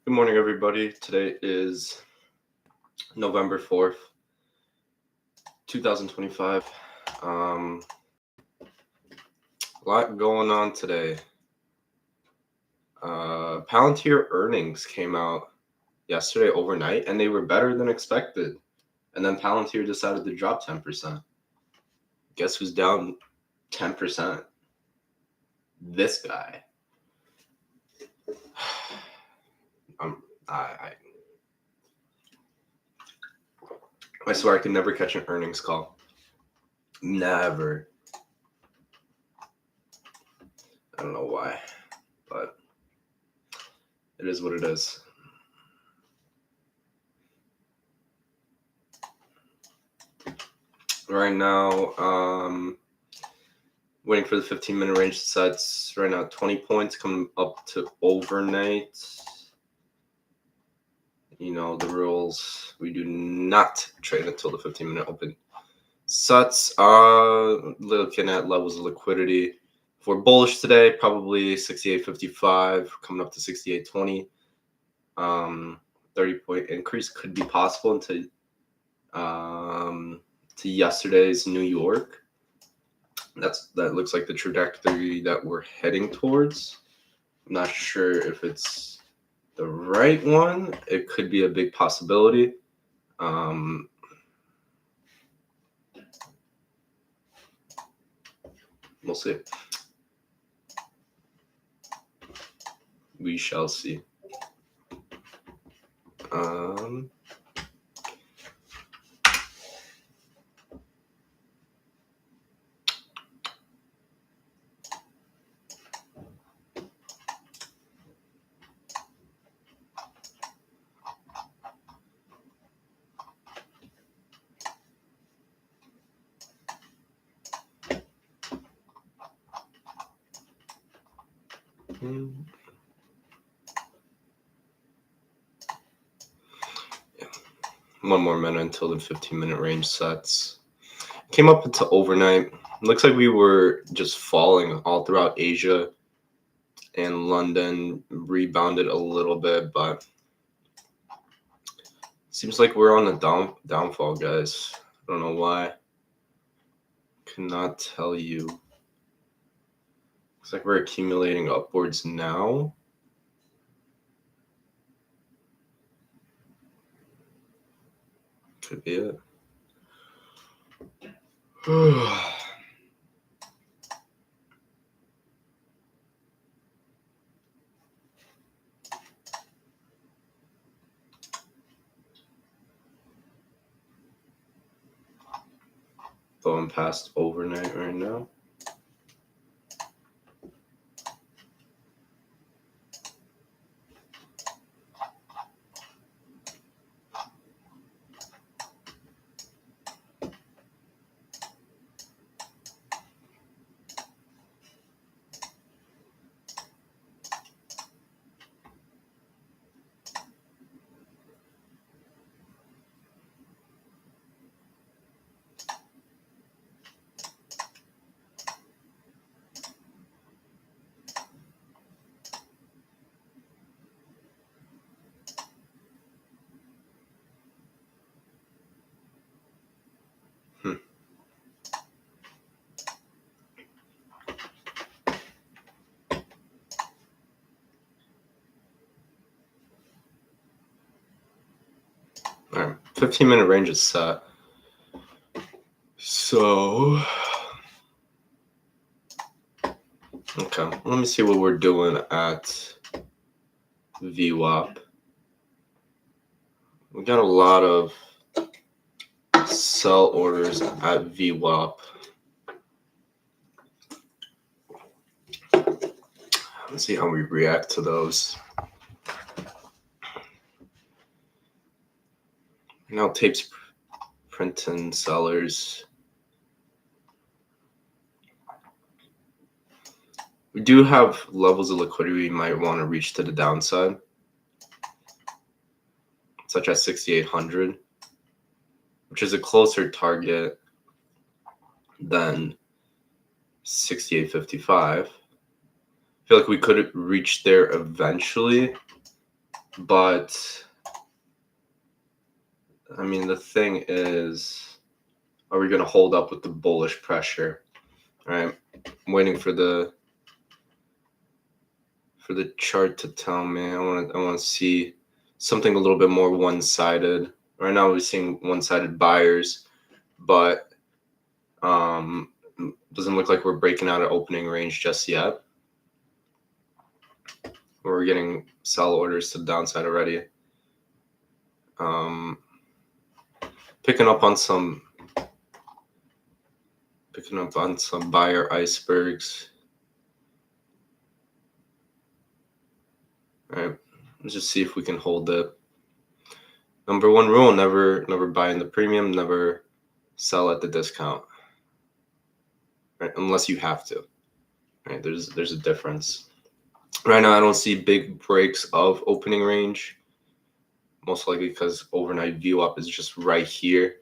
Good morning, everybody. Today is November 4th, 2025. A lot going on today. Palantir earnings came out yesterday overnight, and they were better than expected. And then Palantir decided to drop 10%. Guess who's down 10%? This guy. I swear I could never catch an earnings call. Never. I don't know why, but it is what it is. Right now, waiting for the 15-minute range sets. Right now, 20 points coming up to overnight. You know the rules. We do not trade until the 15-minute open sets. Looking at levels of liquidity. If we're bullish today, probably 68.55, coming up to 68.20. 30-point increase could be possible into to yesterday's New York. That looks like the trajectory that we're heading towards. I'm not sure if it's the right one. It could be a big possibility. We'll see. We shall see. One more minute until the 15-minute range sets. Came up into overnight. Looks like we were just falling all throughout Asia, and London rebounded a little bit, but seems like we're on the downfall, guys. I don't know why. Cannot tell you. Looks like we're accumulating upwards now. Could be it. Going past overnight right now. All right, 15-minute range is set. So, okay, let me see what we're doing at VWAP. We got a lot of sell orders at VWAP. Let's see how we react to those. Now tapes printing sellers. We do have levels of liquidity we might want to reach to the downside, such as 6,800, which is a closer target than 6,855. I feel like we could reach there eventually, But I mean, the thing is, are we going to hold up with the bullish pressure? All right, I'm waiting for the chart to tell me. I want to see something a little bit more one-sided. Right now, we're seeing one-sided buyers, but doesn't look like we're breaking out of opening range just yet. We're getting sell orders to the downside already. Picking up on some buyer icebergs. All right, let's just see if we can hold it. Number one rule: never buy in the premium, never sell at the discount. Right? Unless you have to. Right? There's a difference. Right now, I don't see big breaks of opening range. Most likely because overnight view up is just right here.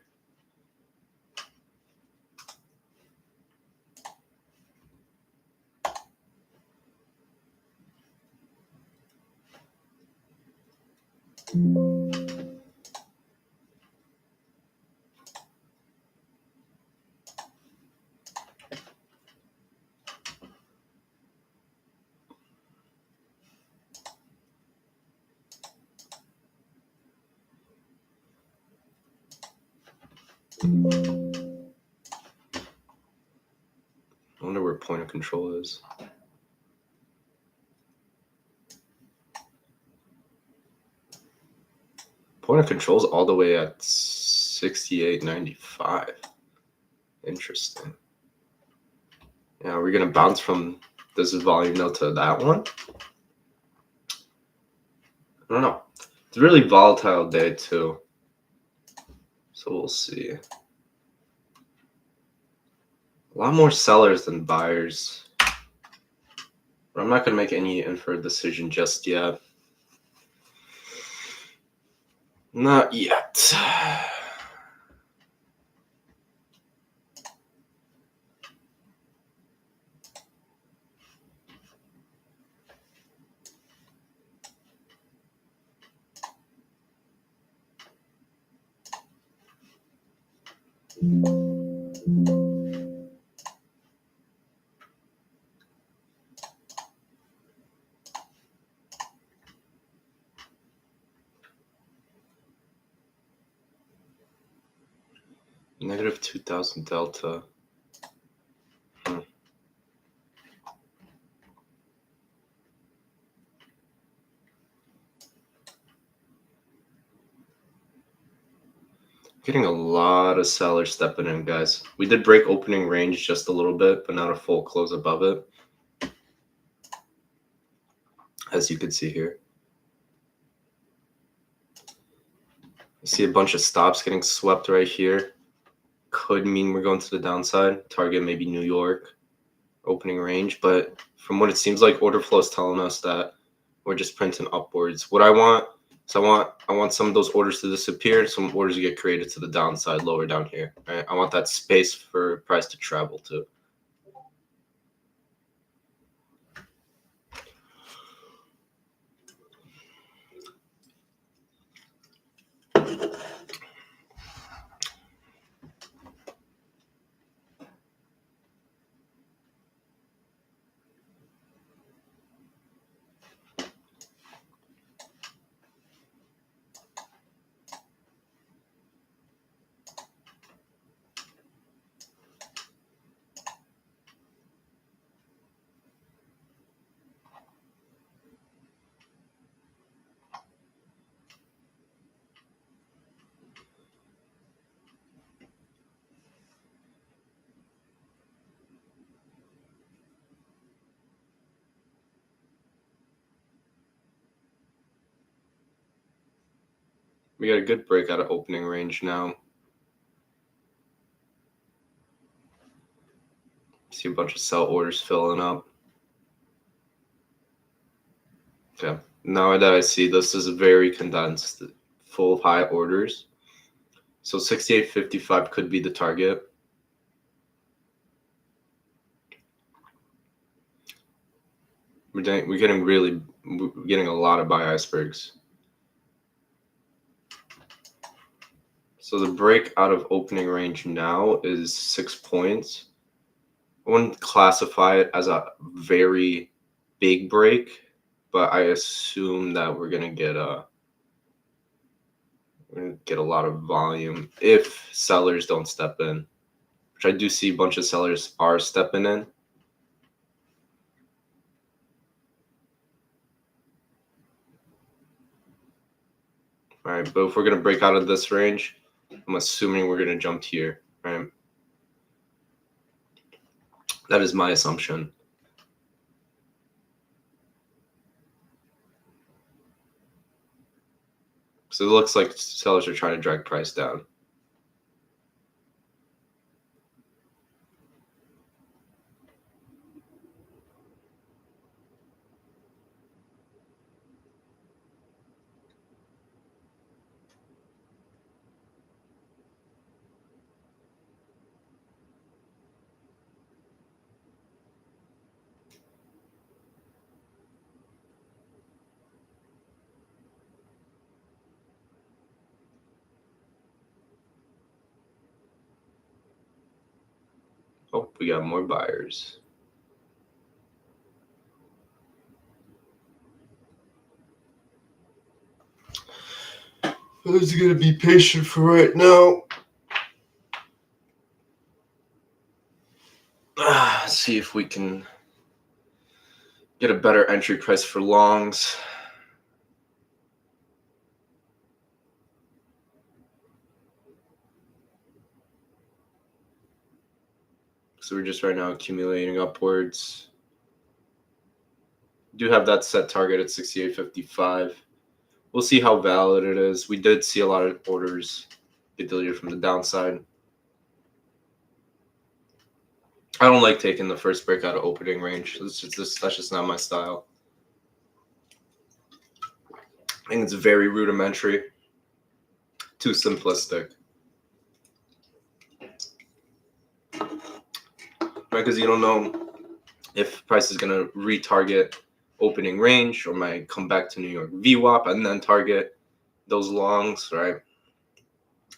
I wonder where point of control is. Point of control is all the way at 68.95. Interesting. Yeah, are we gonna bounce from this volume node to that one? I don't know. It's a really volatile day too. So we'll see. A lot more sellers than buyers. But I'm not gonna make any inferred decision just yet. Not yet. Negative 2,000 delta. Getting a lot of sellers stepping in, guys. We did break opening range just a little bit, but not a full close above it. As you can see here. I see a bunch of stops getting swept right here. Could mean we're going to the downside. Target maybe New York opening range, but from what it seems like, order flow is telling us that we're just printing upwards. What I want is I want some of those orders to disappear, some orders to get created to the downside lower down here. Right? I want that space for price to travel to. We got a good break out of opening range now. See a bunch of sell orders filling up. Okay, now that I see this is very condensed, full of high orders. So 68.55 could be the target. We're getting a lot of buy icebergs. So the break out of opening range now is 6 points. I wouldn't classify it as a very big break, but I assume that we're gonna get a lot of volume if sellers don't step in, which I do see a bunch of sellers are stepping in. All right, but if we're gonna break out of this range, I'm assuming we're gonna jump here, right? That is my assumption. So it looks like sellers are trying to drag price down. Oh, we got more buyers. Who's gonna be patient for right now? See if we can get a better entry price for longs. So we're just right now accumulating upwards. Do have that set target at 68.55. We'll see how valid it is. We did see a lot of orders get deleted from the downside. I don't like taking the first break out of opening range. That's just not my style. I think it's very rudimentary, too simplistic. Right, because you don't know if price is gonna retarget opening range or might come back to New York VWAP and then target those longs, right?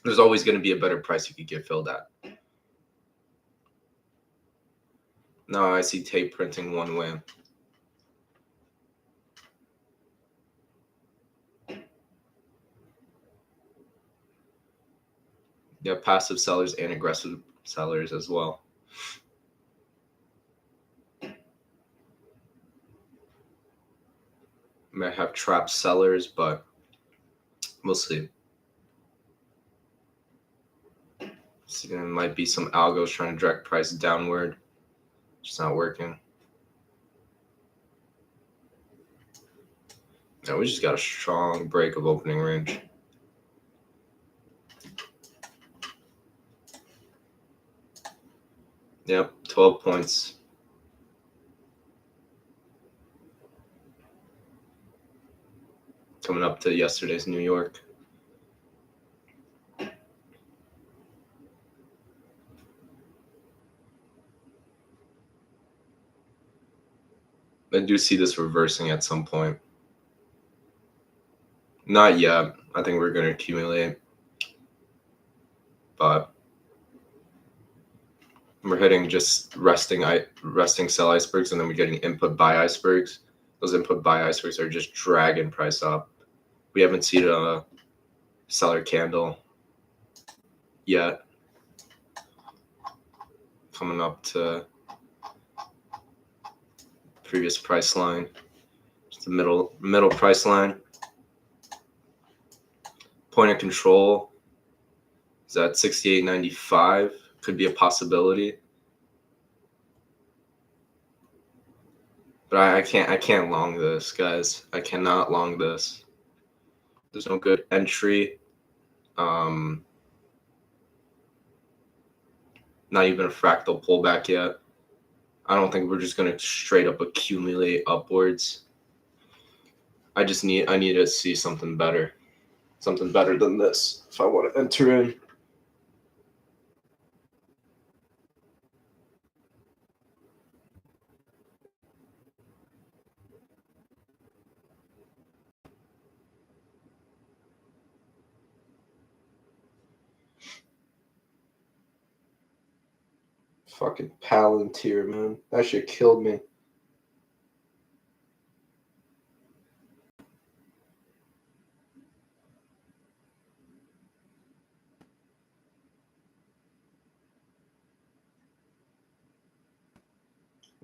There's always gonna be a better price you could get filled at. Now I see tape printing one way. Yeah, passive sellers and aggressive sellers as well. Might have trap sellers, but we'll see. So there might be some algos trying to drag price downward. It's not working. Yeah, we just got a strong break of opening range. Yep, 12 points. Coming up to yesterday's New York. I do see this reversing at some point. Not yet. I think we're going to accumulate. But we're hitting just resting sell icebergs, and then we're getting input buy icebergs. Those input buy icebergs are just dragging price up. We haven't seen a seller candle yet. Coming up to previous price line. Just the middle price line. Point of control is at 68.95. Could be a possibility. But I can't long this, guys. I cannot long this. There's no good entry. Not even a fractal pullback yet. I don't think we're just gonna straight up accumulate upwards. I need to see something better than this if I want to enter in. Fucking Palantir, man. That shit killed me.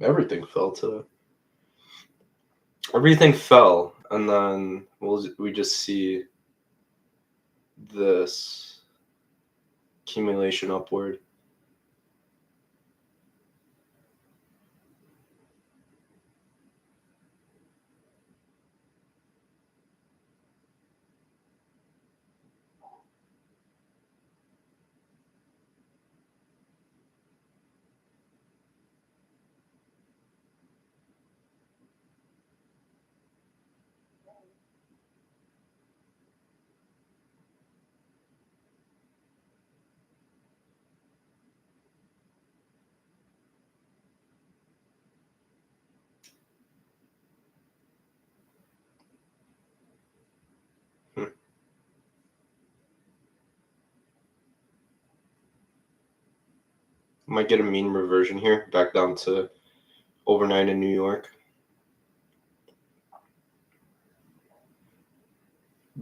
Everything fell today. Everything fell, and then we just see this accumulation upward. Might get a mean reversion here, back down to overnight in New York.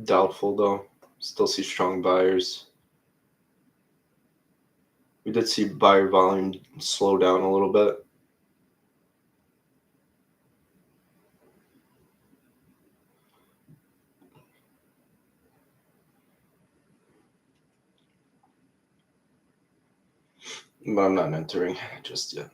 Doubtful though. Still see strong buyers. We did see buyer volume slow down a little bit. But I'm not entering just yet.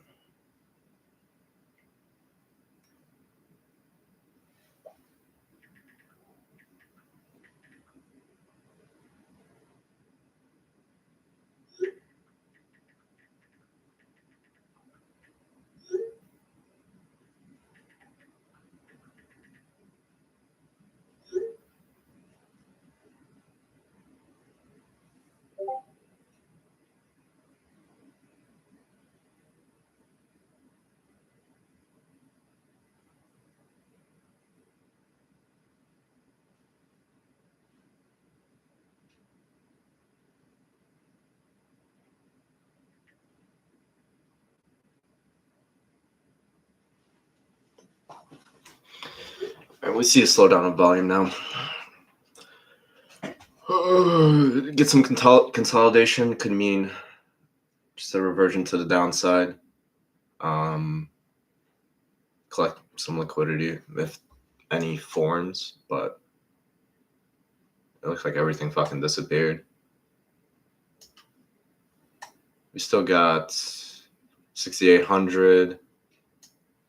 And we see a slowdown of volume now. Get some consolidation could mean just a reversion to the downside. Collect some liquidity if any forms, but it looks like everything fucking disappeared. We still got 6,800,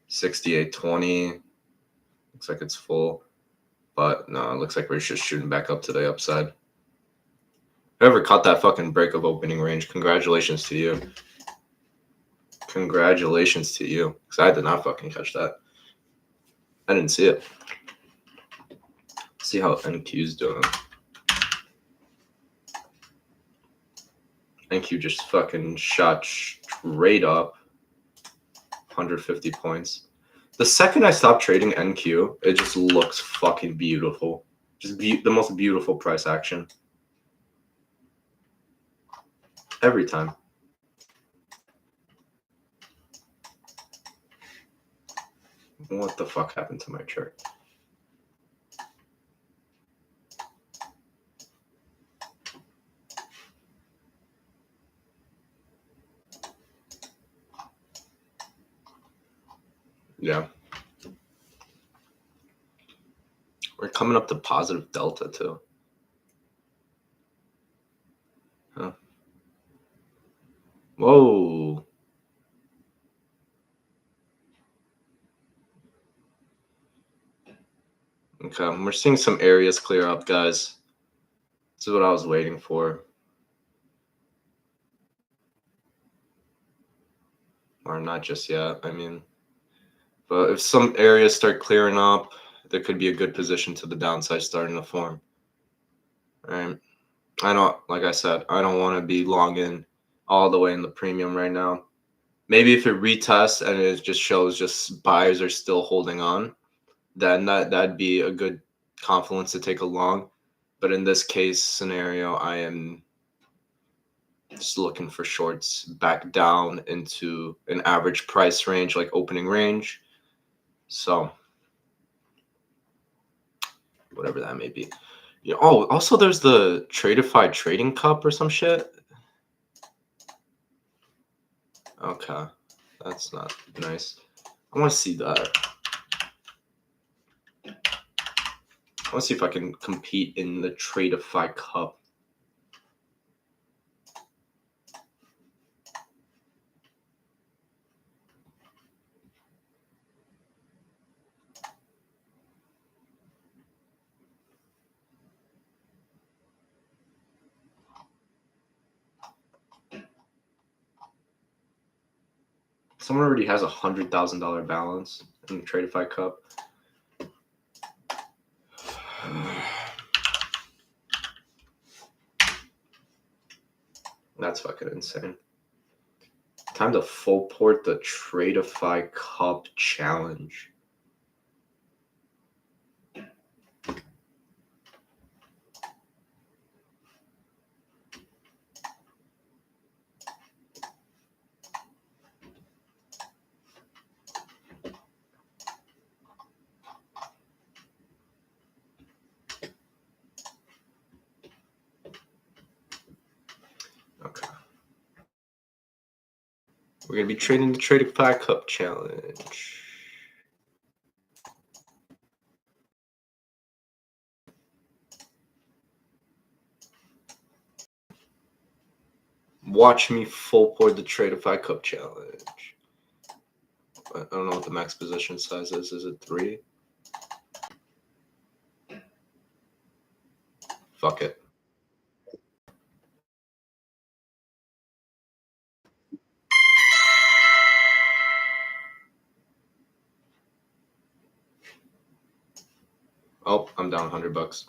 6,820. Looks like it's full, but no, it looks like we're just shooting back up to the upside. Whoever caught that fucking break of opening range, congratulations to you. Congratulations to you, because I did not fucking catch that. I didn't see it. See how NQ's doing. NQ just fucking shot straight up 150 points. The second I stopped trading NQ, it just looks fucking beautiful. Just the most beautiful price action. Every time. What the fuck happened to my chart? Yeah. We're coming up to positive delta too. Huh. Whoa. Okay, we're seeing some areas clear up, guys. This is what I was waiting for. Or not just yet, I mean. But if some areas start clearing up, there could be a good position to the downside starting to form. Right? I don't, like I said, I don't want to be long in all the way in the premium right now. Maybe if it retests and it just shows just buyers are still holding on, then that'd be a good confluence to take a long. But in this case scenario, I am Just looking for shorts back down into an average price range, like opening range. So whatever that may be. Yeah. Oh, also there's the Tradeify Trading Cup or some shit. Okay, that's not nice. I want to see that. I want to see if I can compete in the Tradeify Cup. Someone already has $100,000 balance in the Tradeify Cup. That's fucking insane. Time to full port the Tradeify Cup challenge. Okay. We're going to be trading the Tradeify Cup challenge. Watch me full port the Tradeify Cup challenge. I don't know what the max position size is. Is it 3? Fuck it. Oh, I'm down $100.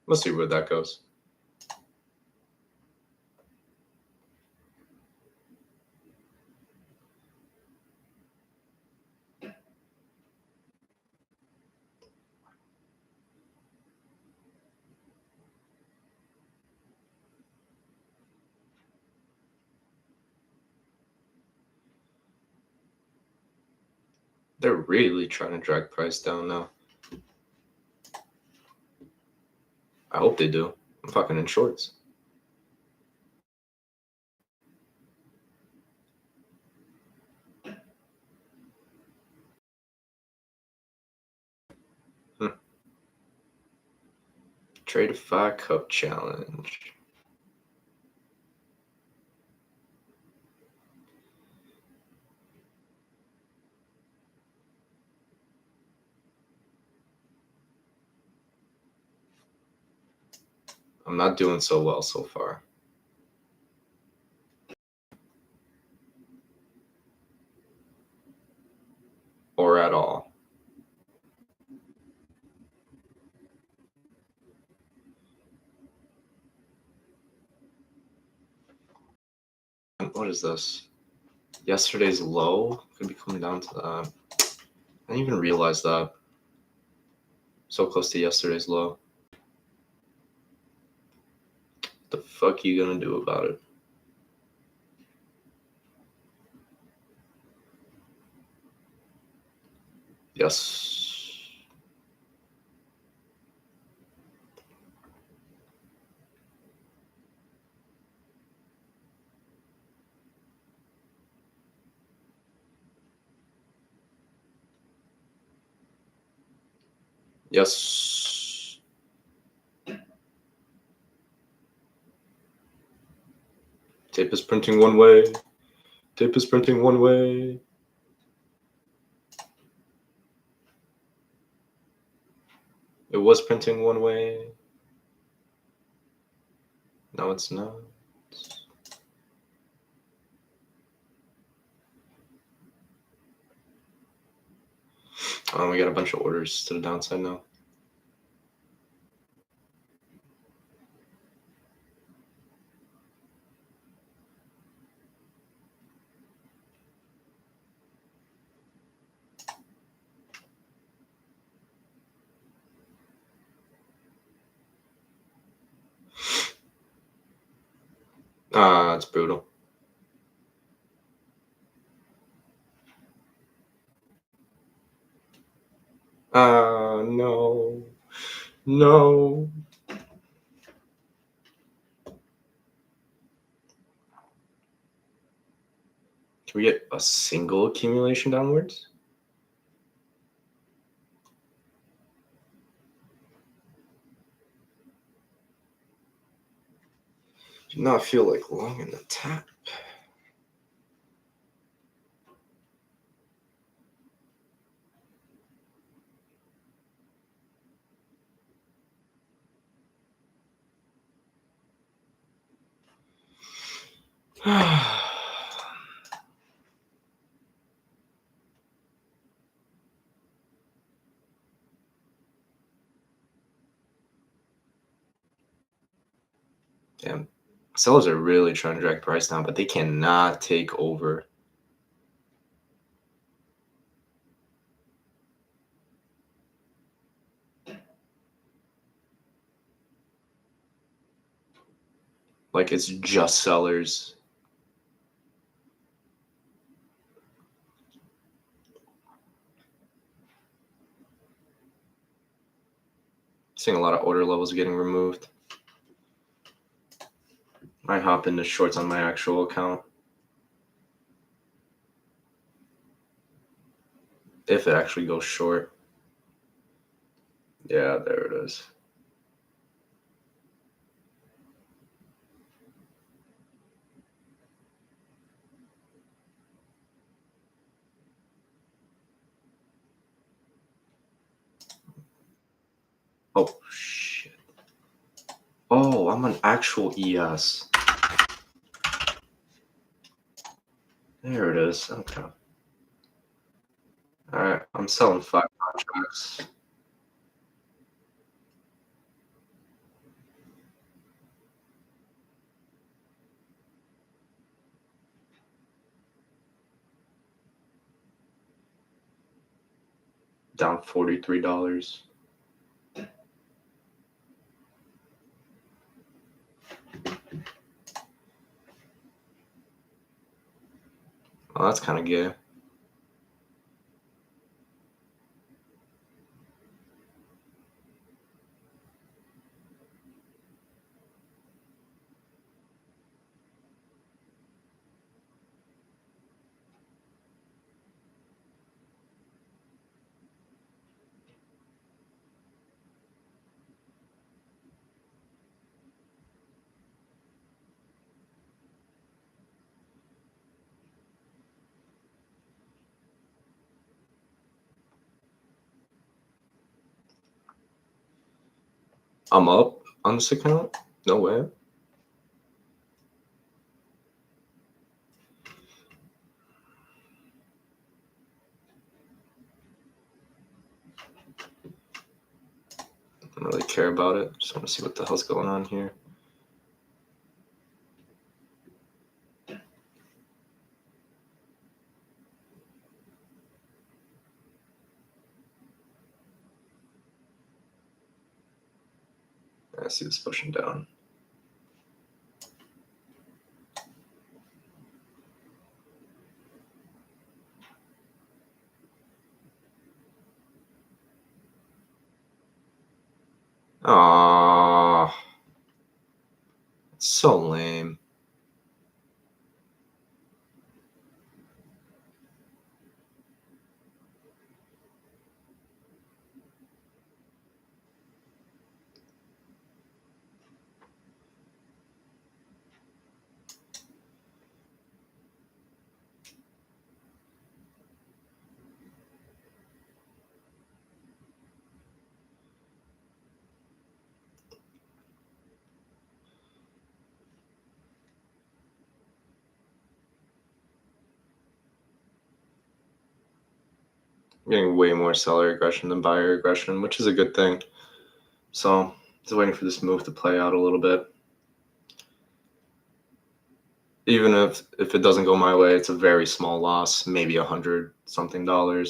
Let's see where that goes. They're really trying to drag price down now. I hope they do. I'm fucking in shorts. Tradeify Cup challenge. I'm not doing so well so far. Or at all. What is this? Yesterday's low could be coming down to that. I didn't even realize that. So close to yesterday's low. What the fuck are you gonna do about it? Yes. Yes. Tape is printing one way. Tape is printing one way. It was printing one way. Now it's not. fine. We got a bunch of orders to the downside now. It's brutal. No. No. Can we get a single accumulation downwards? Do not feel like long in the tap. Damn. Sellers are really trying to drag price down, but they cannot take over. Like it's just sellers. Seeing a lot of order levels getting removed. I hop into shorts on my actual account. If it actually goes short. Yeah, there it is. Oh, shit. Oh, I'm an actual ES. There it is. Okay. All right. I'm selling 5 contracts. Down $43. Oh, that's kind of gay. I'm up on this account? No way. I don't really care about it. Just want to see what the hell's going on here. I see this pushing down. Aww. It's so lame. getting way more seller aggression than buyer aggression, which is a good thing. So just waiting for this move to play out a little bit. Even if it doesn't go my way, it's a very small loss, maybe $100 something. But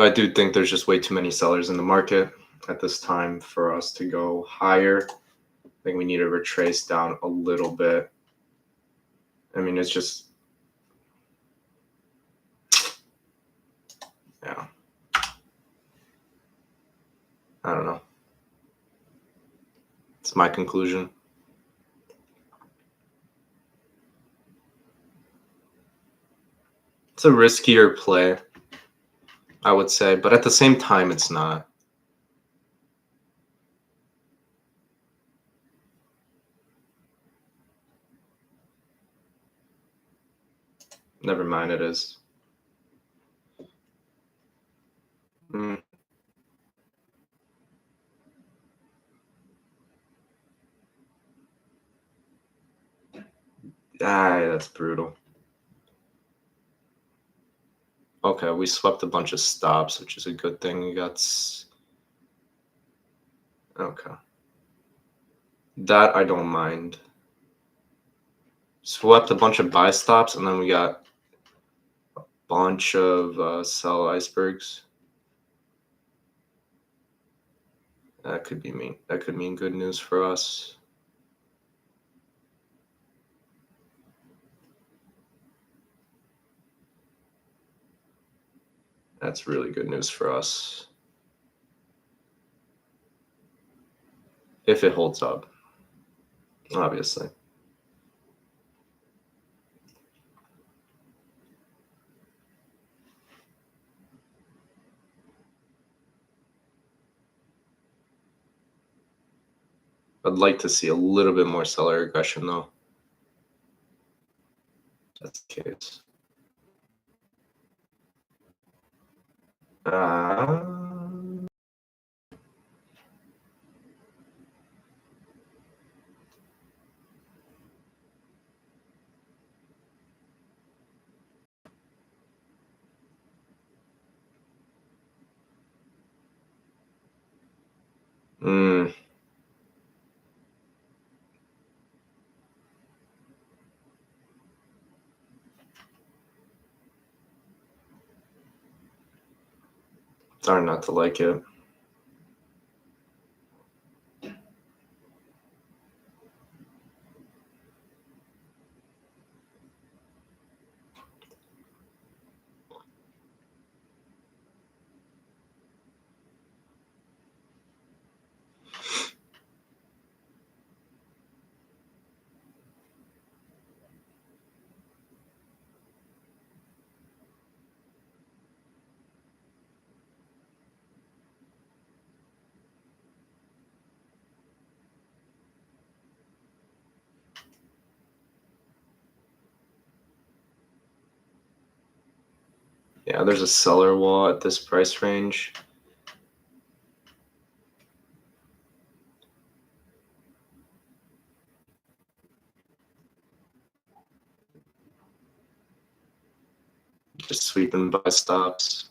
I do think there's just way too many sellers in the market at this time for us to go higher. I think we need to retrace down a little bit. I mean, it's just, yeah. I don't know. It's my conclusion. It's a riskier play, I would say, but at the same time, it's not. Never mind, it is. Mm. That's brutal. Okay, we swept a bunch of stops, which is a good thing. We got. Okay. That I don't mind. Swept a bunch of buy stops, and then we got a bunch of sell icebergs. That could mean good news for us. That's really good news for us. If it holds up, obviously. I'd like to see a little bit more seller aggression, though. That's the case. Mm, it's hard not to like it. Yeah, there's a seller wall at this price range. Just sweeping by stops.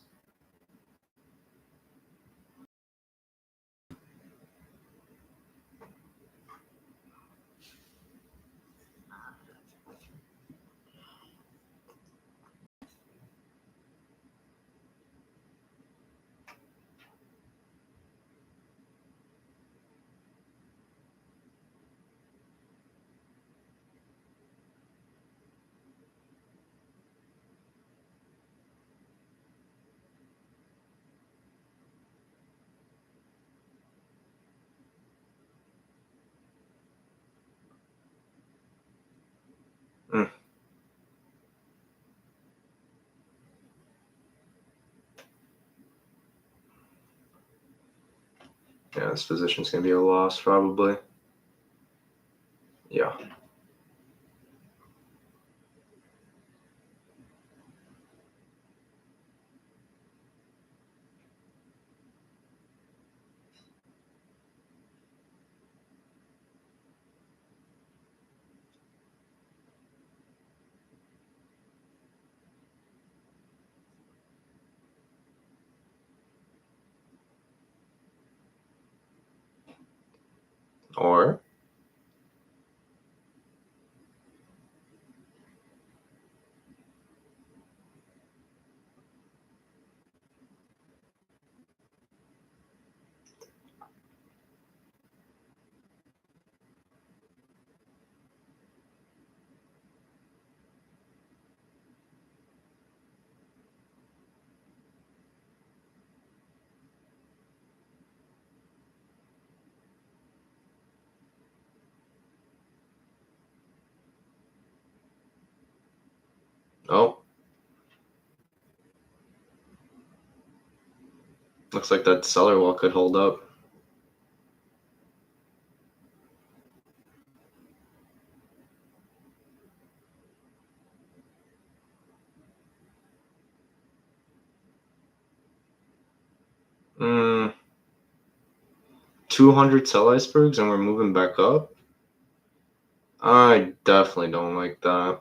Yeah, this position's gonna be a loss probably. Yeah. Or oh, looks like that seller wall could hold up. Mm, 200 sell icebergs and we're moving back up? I definitely don't like that.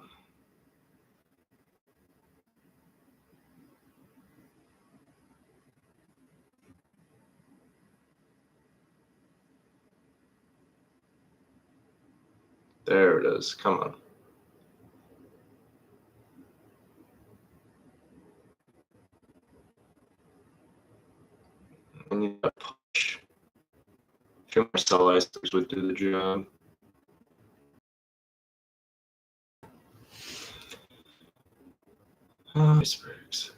There it is. Come on. I need that push. A few more sell icebergs would do the job. Icebergs.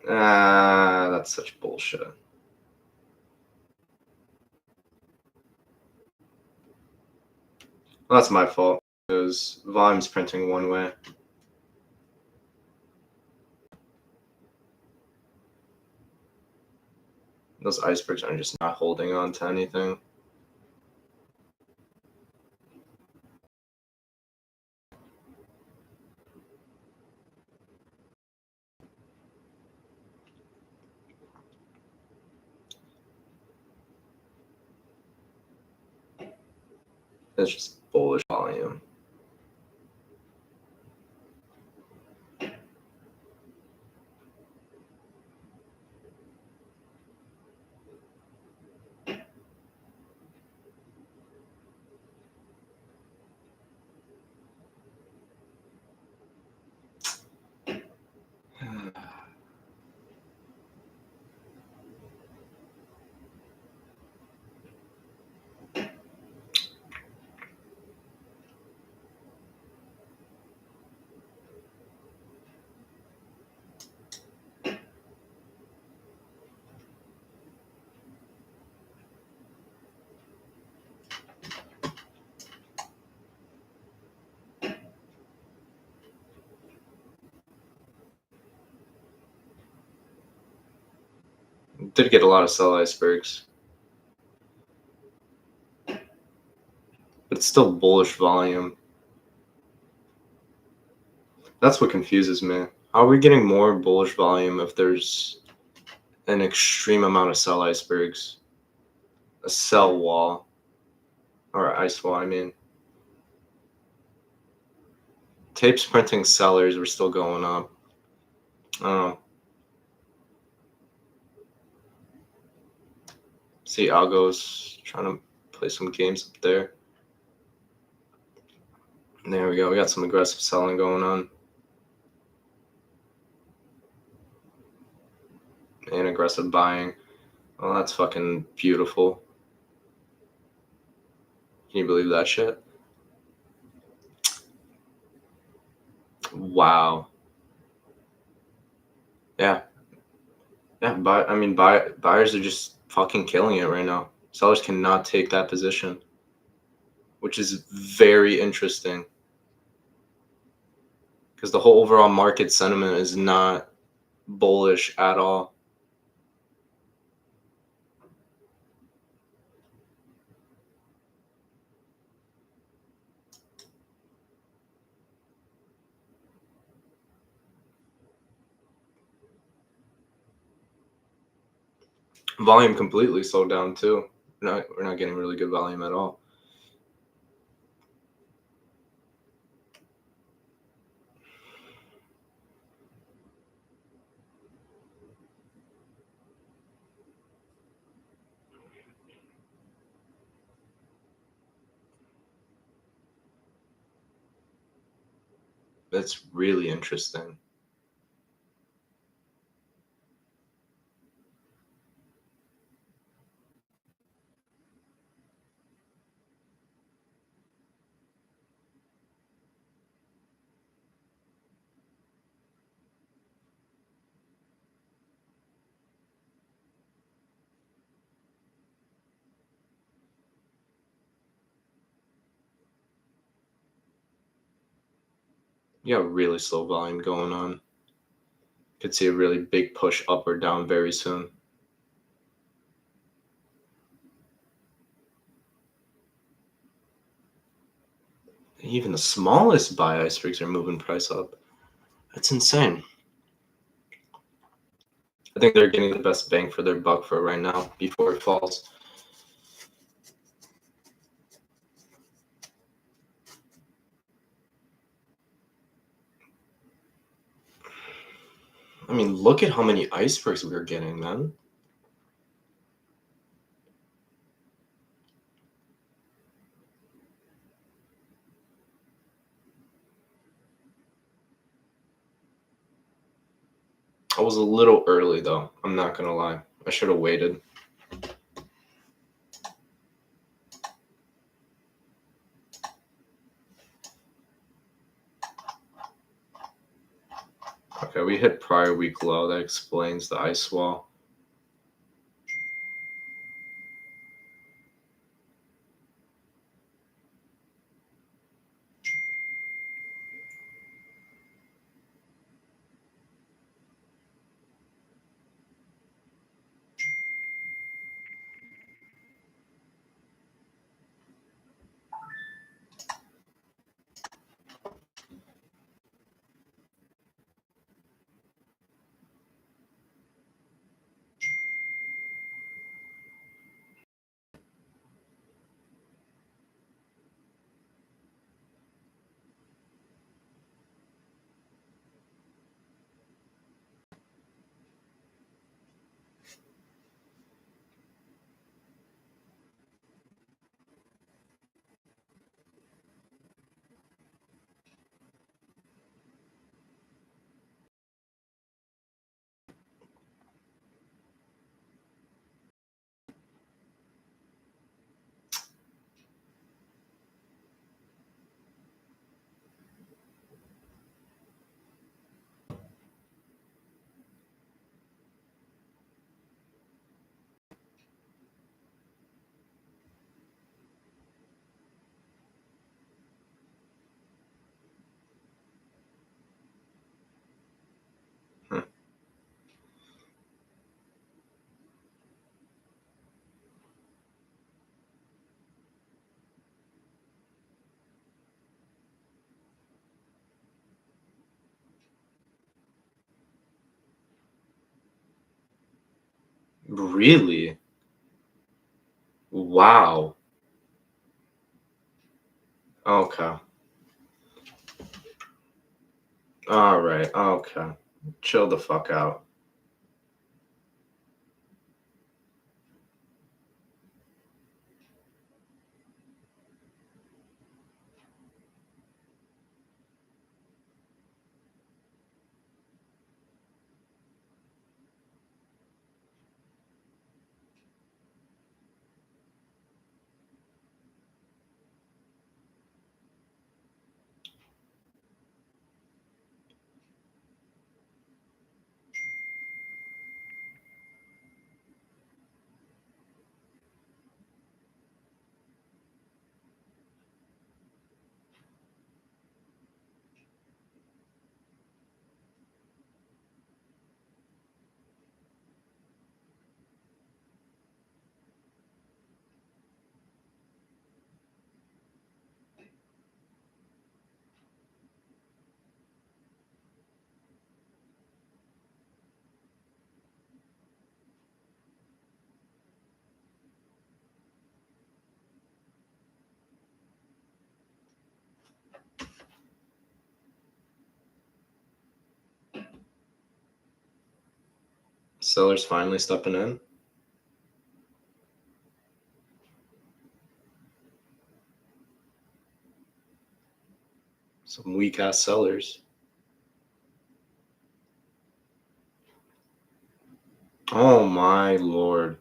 Ah, that's such bullshit. Well, that's my fault. Because volume's printing one way. Those icebergs are just not holding on to anything. It's just bullish volume. Did get a lot of sell icebergs. But it's still bullish volume. That's what confuses me. How are we getting more bullish volume if there's an extreme amount of sell icebergs? A sell wall. Or ice wall, I mean. Tape's printing sellers were still going up. Oh. See Algo's trying to play some games up there. There we go. We got some aggressive selling going on. And aggressive buying. Oh, that's fucking beautiful. Can you believe that shit? Wow. Yeah. Yeah, buyers are just fucking killing it right now. Sellers cannot take that position, which is very interesting because the whole overall market sentiment is not bullish at all. Volume completely slowed down too. We're not getting really good volume at all. That's really interesting. You got really slow volume going on. Could see a really big push up or down very soon. Even the smallest buy icebergs are moving price up. That's insane. I think they're getting the best bang for their buck for right now before it falls. I mean, look at how many icebergs we're getting, man. I was a little early though. I'm not gonna lie. I should have waited. Okay, we hit prior week low. That explains the ice wall. Hmm. Really? Wow. Okay. All right. Okay. Chill the fuck out. Sellers finally stepping in. Some weak ass sellers. Oh my lord.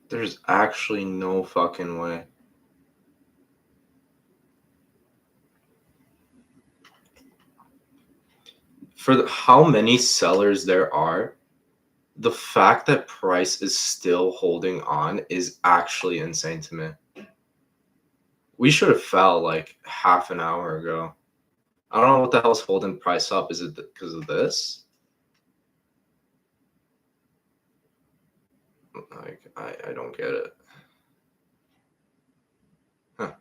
There's actually no fucking way. For how many sellers there are, the fact that price is still holding on is actually insane to me. We should have fell like half an hour ago. I don't know what the hell's holding price up. Is it because of this? Like, I don't get it. Huh.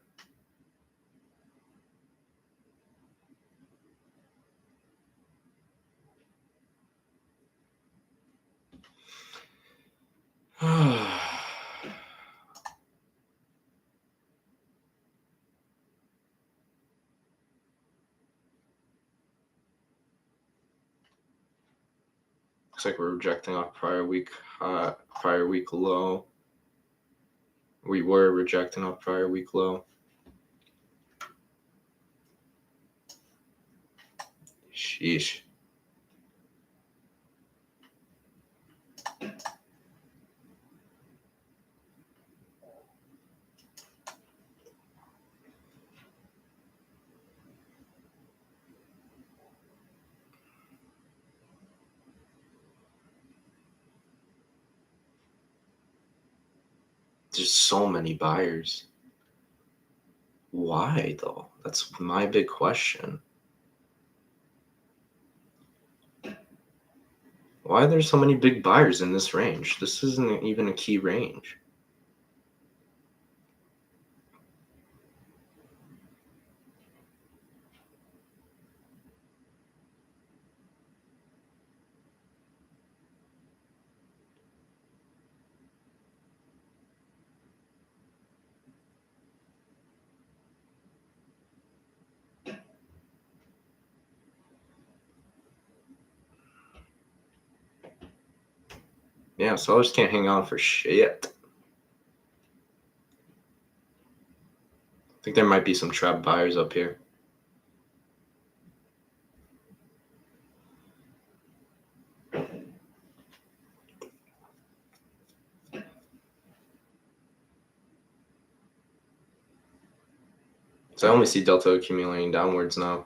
Looks like we're rejecting off prior week low. We were rejecting off prior week low. Sheesh. There's so many buyers. Why though? That's my big question. Why are there so many big buyers in this range? This isn't even a key range. Yeah, sellers can't hang on for shit. I think there might be some trap buyers up here. So I only see delta accumulating downwards now.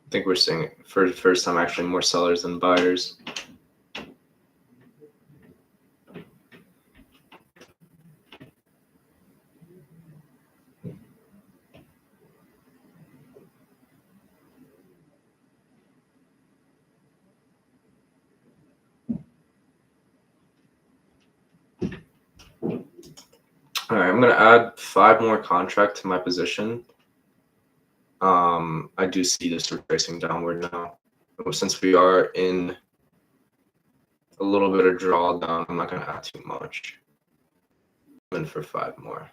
I think we're seeing for the first time actually more sellers than buyers. All right, I'm gonna add 5 more contract to my position. I do see this retracing downward now. Since we are in a little bit of drawdown, I'm not gonna add too much. I'm in for 5 more.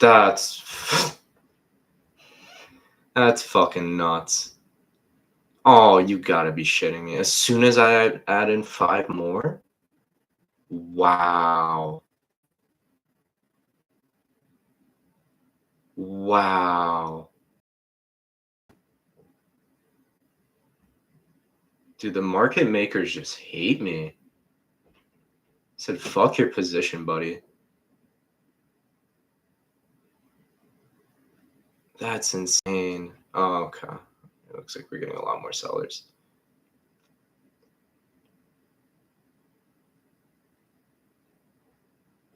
That's that's fucking nuts. Oh, you gotta be shitting me. As soon as I add in 5 more? Wow. Wow. Dude, the market makers just hate me. Said, fuck your position, buddy. That's insane. Oh, okay. It looks like we're getting a lot more sellers.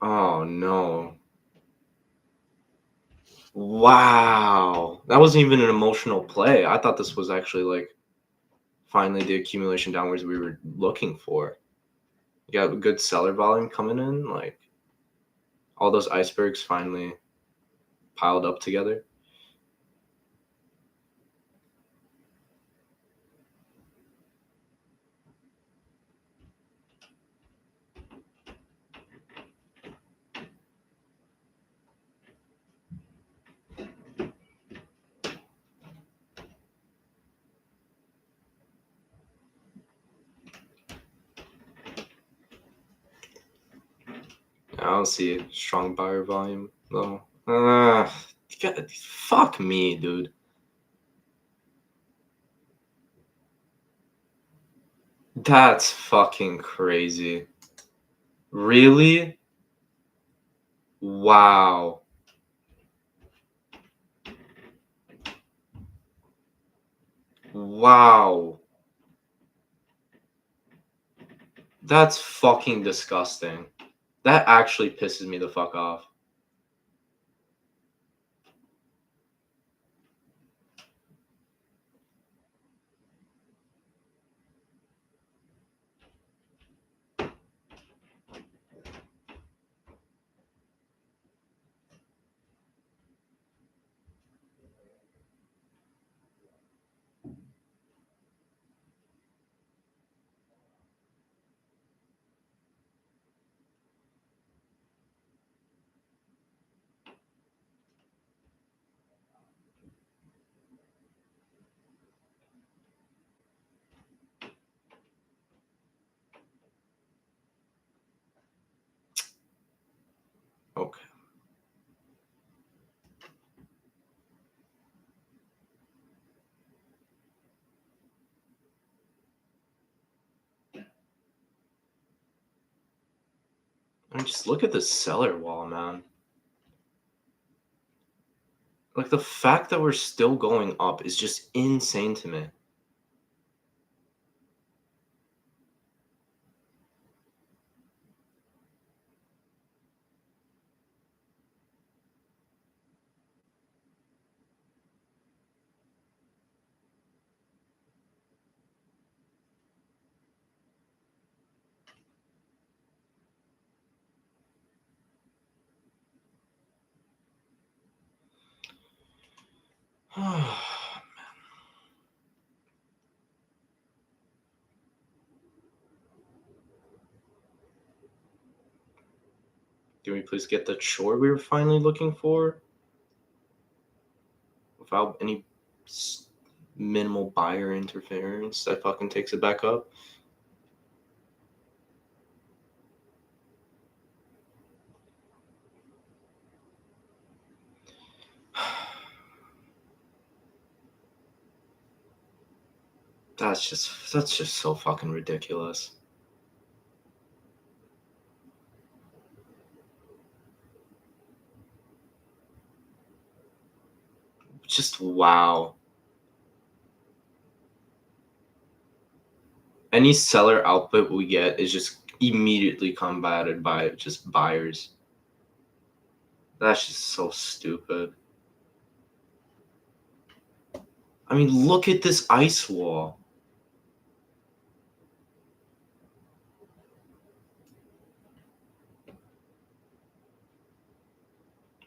Oh, no. Wow. That wasn't even an emotional play. I thought this was actually like finally the accumulation downwards we were looking for. You got good seller volume coming in, like all those icebergs finally piled up together. I don't see strong buyer volume though. Fuck me, dude. That's fucking crazy. Really? Wow. Wow. That's fucking disgusting. That actually pisses me the fuck off. Okay. I mean, just look at the seller wall, man. Like the fact that we're still going up is just insane to me. Can we please get the short we were finally looking for? Without any minimal buyer interference that fucking takes it back up. That's just so fucking ridiculous. Just wow. Any seller output we get is just immediately combated by just buyers. That's just so stupid. I mean, look at this ice wall.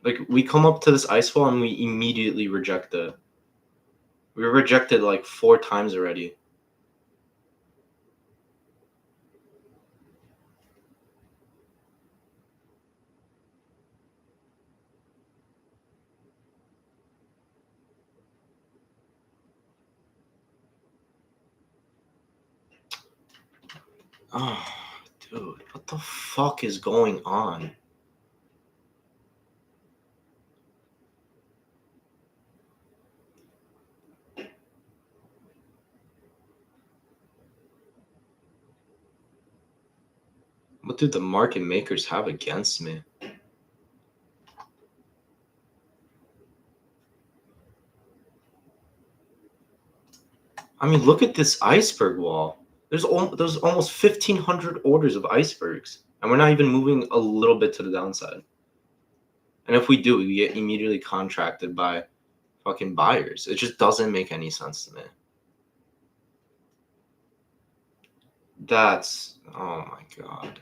Like, we come up to this ice wall and we immediately reject it. We were rejected like 4 times already. Oh, dude, what the fuck is going on? What do the market makers have against me? I mean, look at this iceberg wall. There's almost 1,500 orders of icebergs, and we're not even moving a little bit to the downside. And if we do, we get immediately contracted by fucking buyers. It just doesn't make any sense to me. That's, oh my god.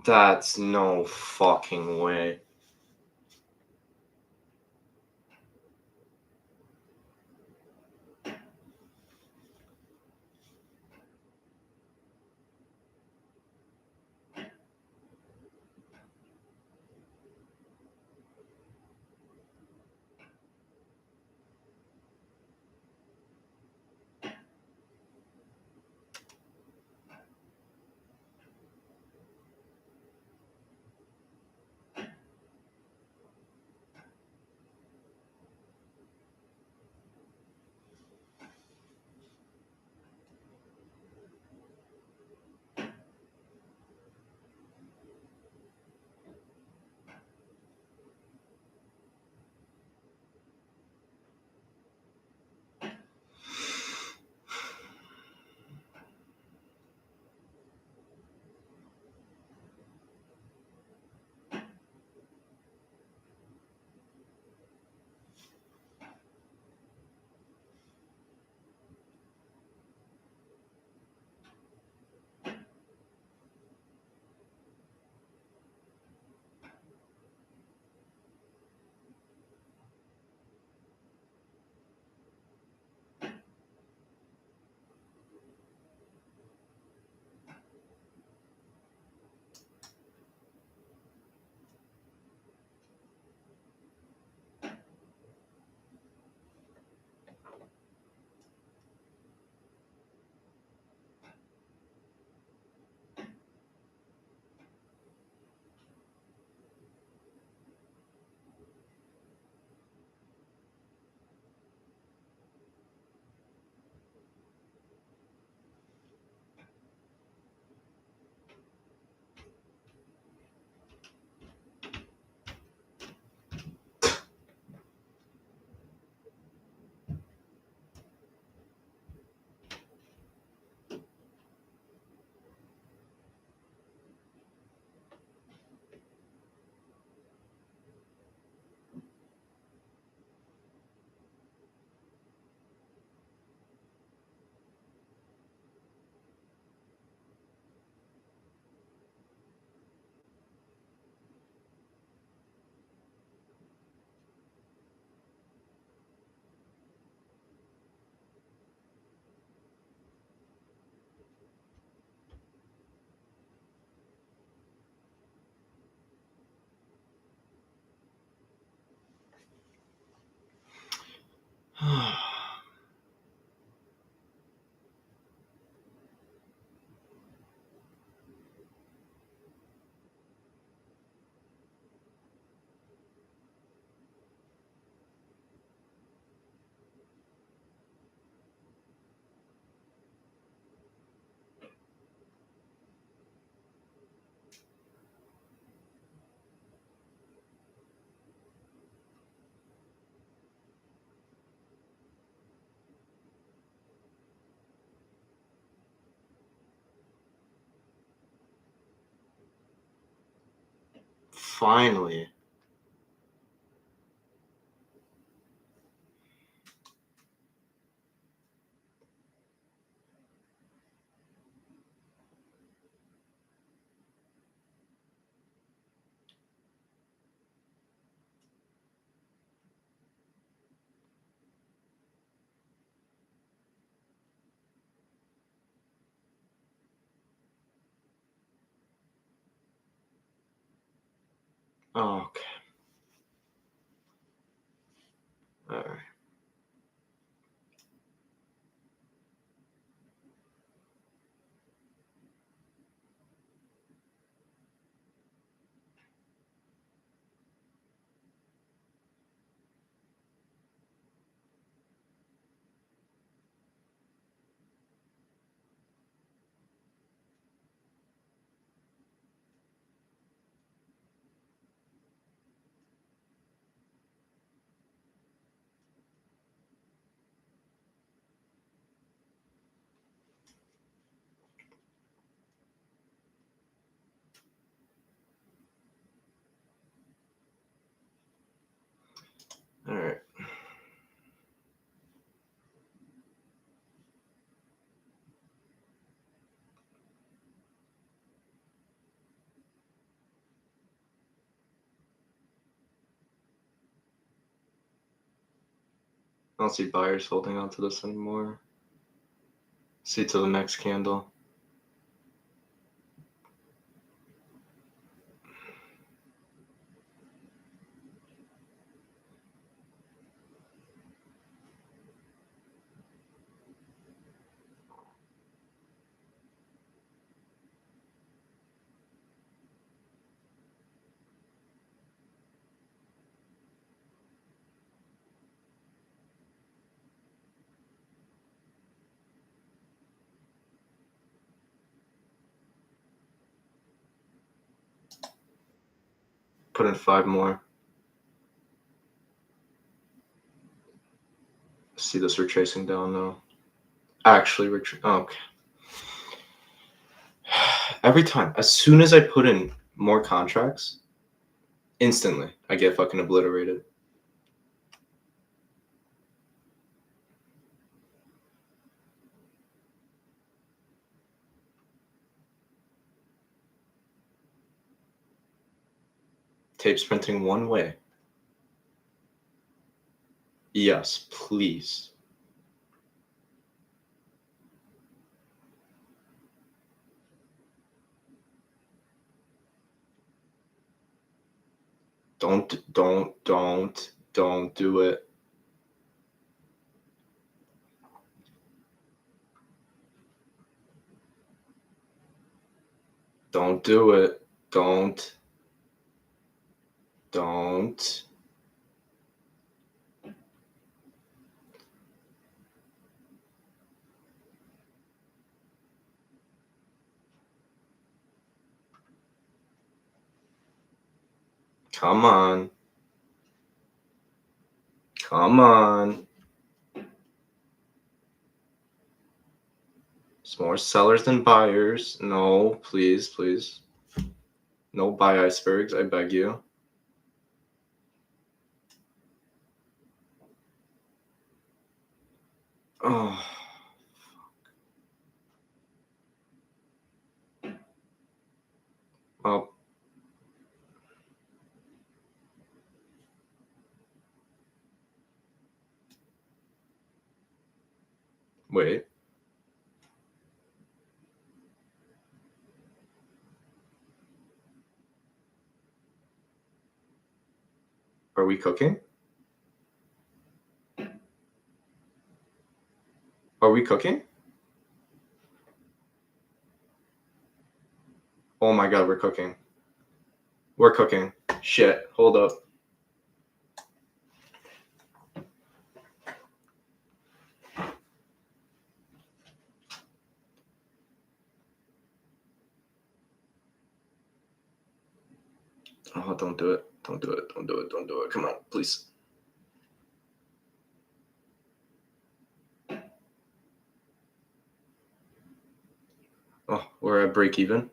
That's no fucking way. Finally. Oh, okay. All right. All right. I don't see buyers holding on to this anymore. See to the next candle. Put in 5 more. See this retracing down now. Actually, okay. Every time, as soon as I put in more contracts, instantly I get fucking obliterated. Tape sprinting one way. Yes, please. Don't do it. Don't do it. Don't. Come on. Come on. It's more sellers than buyers. No, please, please. No buy icebergs, I beg you. Oh. Well. Wait. Are we cooking? Are we cooking? Oh my god, we're cooking. We're cooking. Shit, hold up. Oh, don't do it. Don't do it. Don't do it. Don't do it. Come on, please. Oh, we're at break even.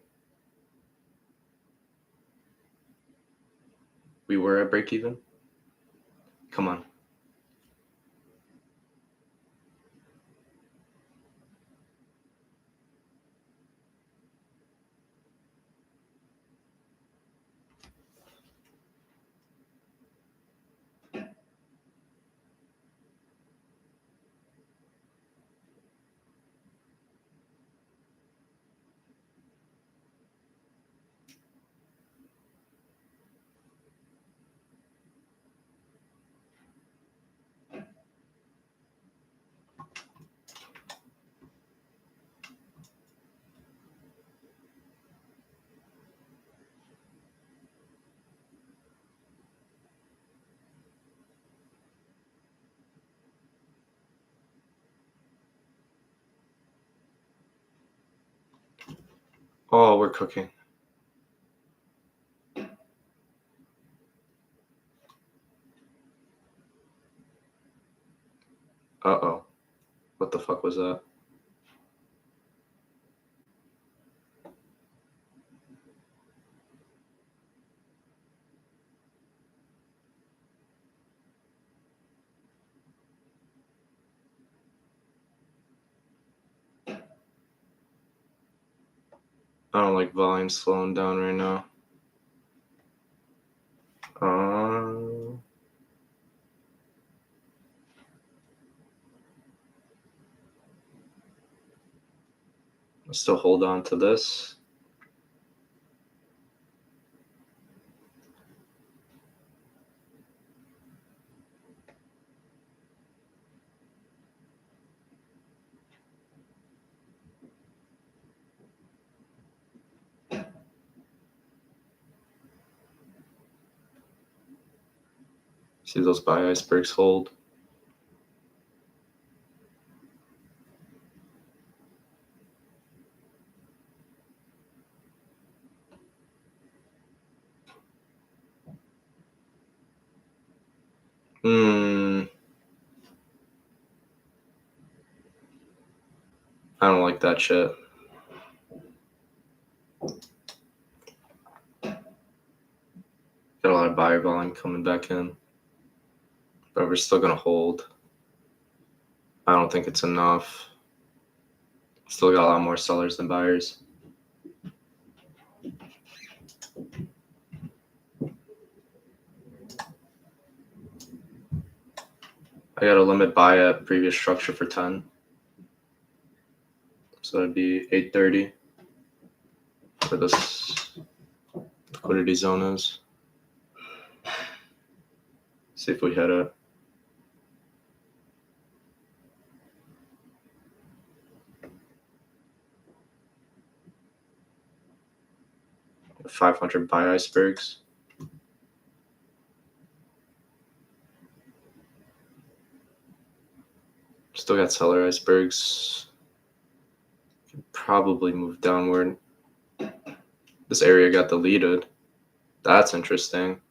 We were at break even. Come on. Oh, we're cooking. Uh-oh. What the fuck was that? I don't like volume slowing down right now. I'll still hold on to this. See those buy icebergs hold. I don't like that shit. Got a lot of buyer volume coming back in. But we're still gonna hold. I don't think it's enough. Still got a lot more sellers than buyers. I got a limit buy at previous structure for 10. So that'd be 830 for this liquidity zone is. See if we hit it. $500 buy icebergs. Still got seller icebergs. Can probably move downward. This area got deleted. That's interesting.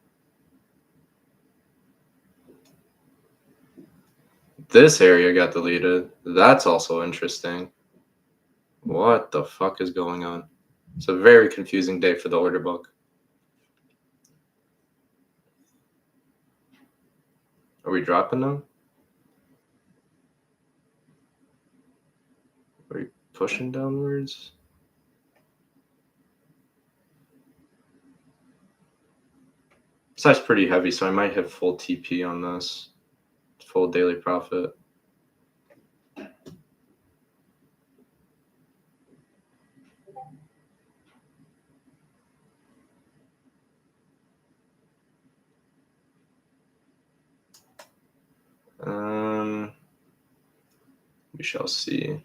This area got deleted. That's also interesting. What the fuck is going on? It's a very confusing day for the order book. Are we dropping now? Are we pushing downwards? This side's pretty heavy, so I might hit full TP on this. Full daily profit. We shall see.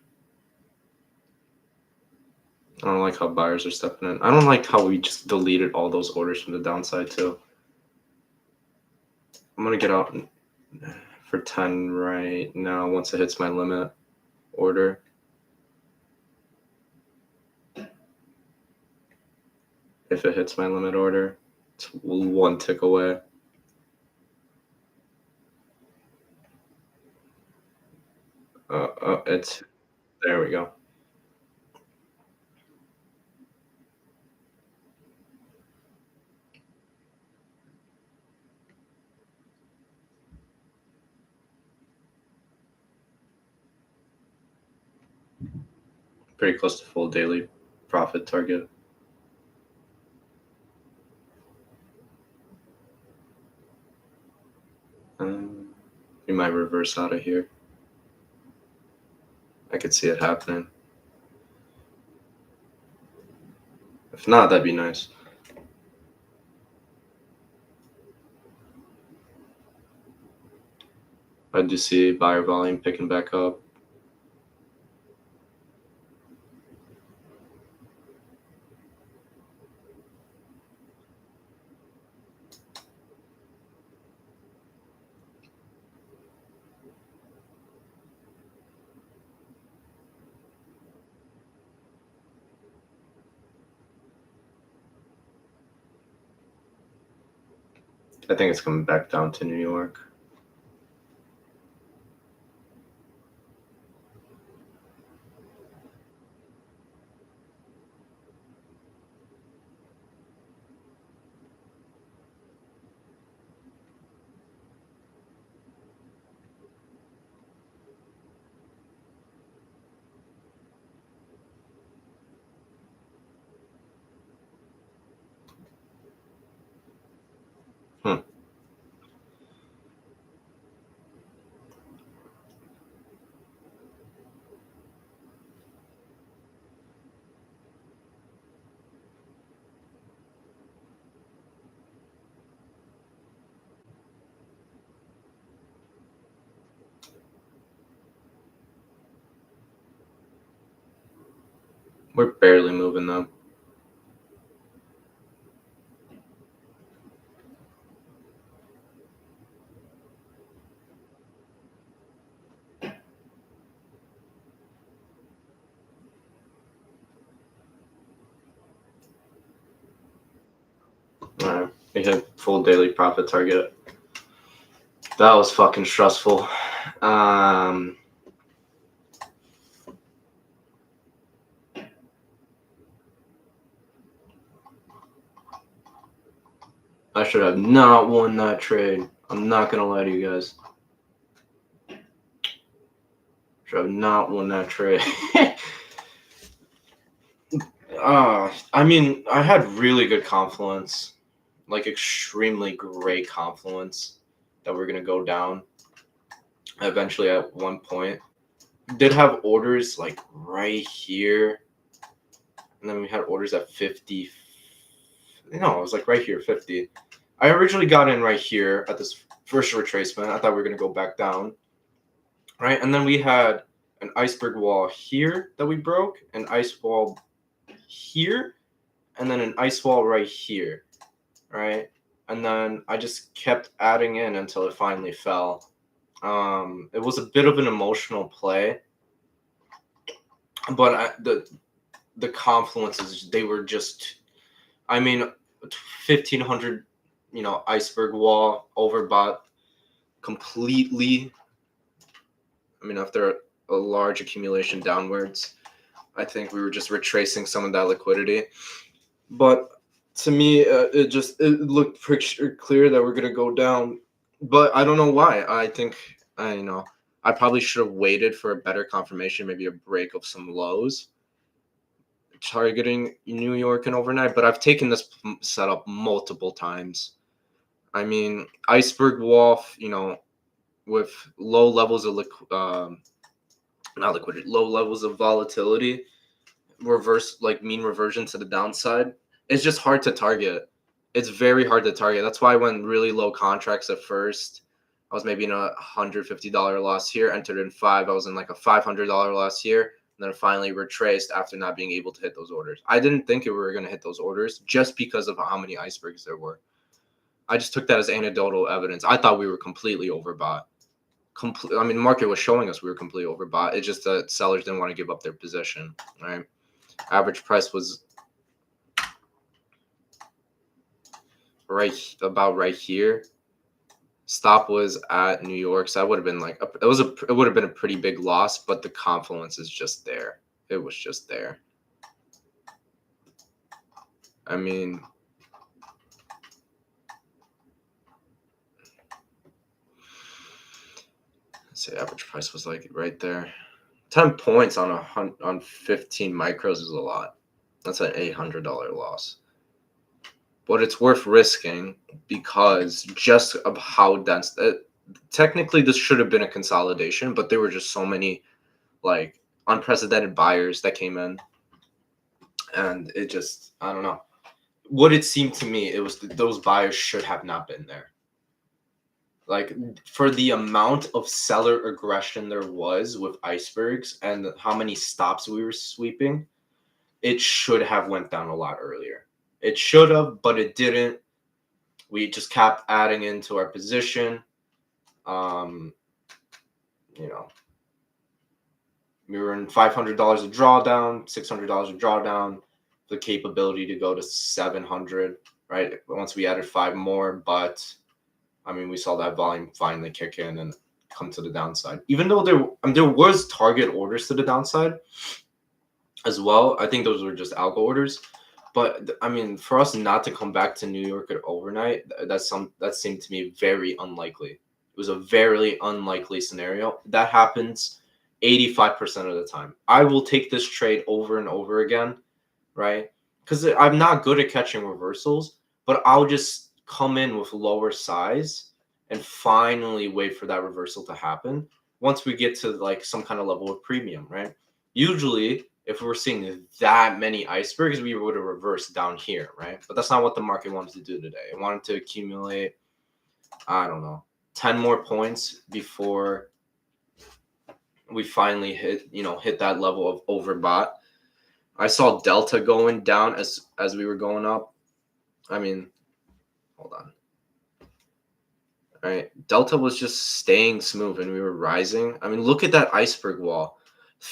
I don't like how buyers are stepping in. I don't like how we just deleted all those orders from the downside too. I'm gonna get out for 10 right now once it hits my limit order. If it hits my limit order, it's one tick away. It's there we go. Pretty close to full daily profit target. We might reverse out of here. I could see it happening. If not, that'd be nice. I do see buyer volume picking back up. I think it's coming back down to New York. Hmm. We're barely moving though. All right, we hit full daily profit target. That was fucking stressful. I should have not won that trade. I'm not gonna lie to you guys. Should have not won that trade. I mean, I had really good confluence, like extremely great confluence that we're gonna go down. Eventually, at one point, did have orders like right here, and then we had orders at 50. No, it was like right here, 50. I originally got in right here at this first retracement. I thought we were gonna go back down, right? And then we had an iceberg wall here that we broke, an ice wall here, and then an ice wall right here, right? And then I just kept adding in until it finally fell. It was a bit of an emotional play, but the confluences, they were just, I mean, 1,500, iceberg wall overbought completely. I mean, after a large accumulation downwards, I think we were just retracing some of that liquidity. But to me, it looked pretty clear that we're gonna go down. But I don't know why. I think I probably should have waited for a better confirmation, maybe a break of some lows, targeting New York and overnight. But I've taken this setup multiple times. I mean, iceberg wall, with low levels of not liquidity, low levels of volatility, mean reversion to the downside. It's just hard to target. It's very hard to target. That's why when really low contracts at first, I was maybe in a $150 loss here, entered in 5. I was in like a $500 loss here, and then finally retraced after not being able to hit those orders. I didn't think we were going to hit those orders just because of how many icebergs there were. I just took that as anecdotal evidence. I thought we were completely overbought. I mean, market was showing us we were completely overbought. It's just that sellers didn't want to give up their position, right? Average price was right here. Stop was at New York, so that would have been like it would have been a pretty big loss, but the confluence is just there. It was just there. I mean, let's say average price was like right there. 10 points on 15 micros is a lot. That's an $800 loss. But it's worth risking because just of how dense. Technically, this should have been a consolidation, but there were just so many like unprecedented buyers that came in, and it just, I don't know. What it seemed to me, it was those buyers should have not been there. Like, for the amount of seller aggression there was with icebergs and how many stops we were sweeping, it should have went down a lot earlier. It should have, but it didn't. We just kept adding into our position. We were in $500 a drawdown, $600 a drawdown, the capability to go to 700, right? Once we added 5 more, but I mean, we saw that volume finally kick in and come to the downside. Even though there was target orders to the downside as well. I think those were just algo orders. But I mean, for us not to come back to New York overnight, that seemed to me very unlikely. It was a very unlikely scenario. That happens 85% of the time. I will take this trade over and over again, right? Because I'm not good at catching reversals, but I'll just come in with lower size and finally wait for that reversal to happen once we get to like some kind of level of premium, right? Usually, if we're seeing that many icebergs, we would have reversed down here, right? But that's not what the market wanted to do today. It wanted to accumulate, I don't know, 10 more points before we finally hit that level of overbought. I saw Delta going down as we were going up. I mean, hold on. All right, Delta was just staying smooth and we were rising. I mean, look at that iceberg wall.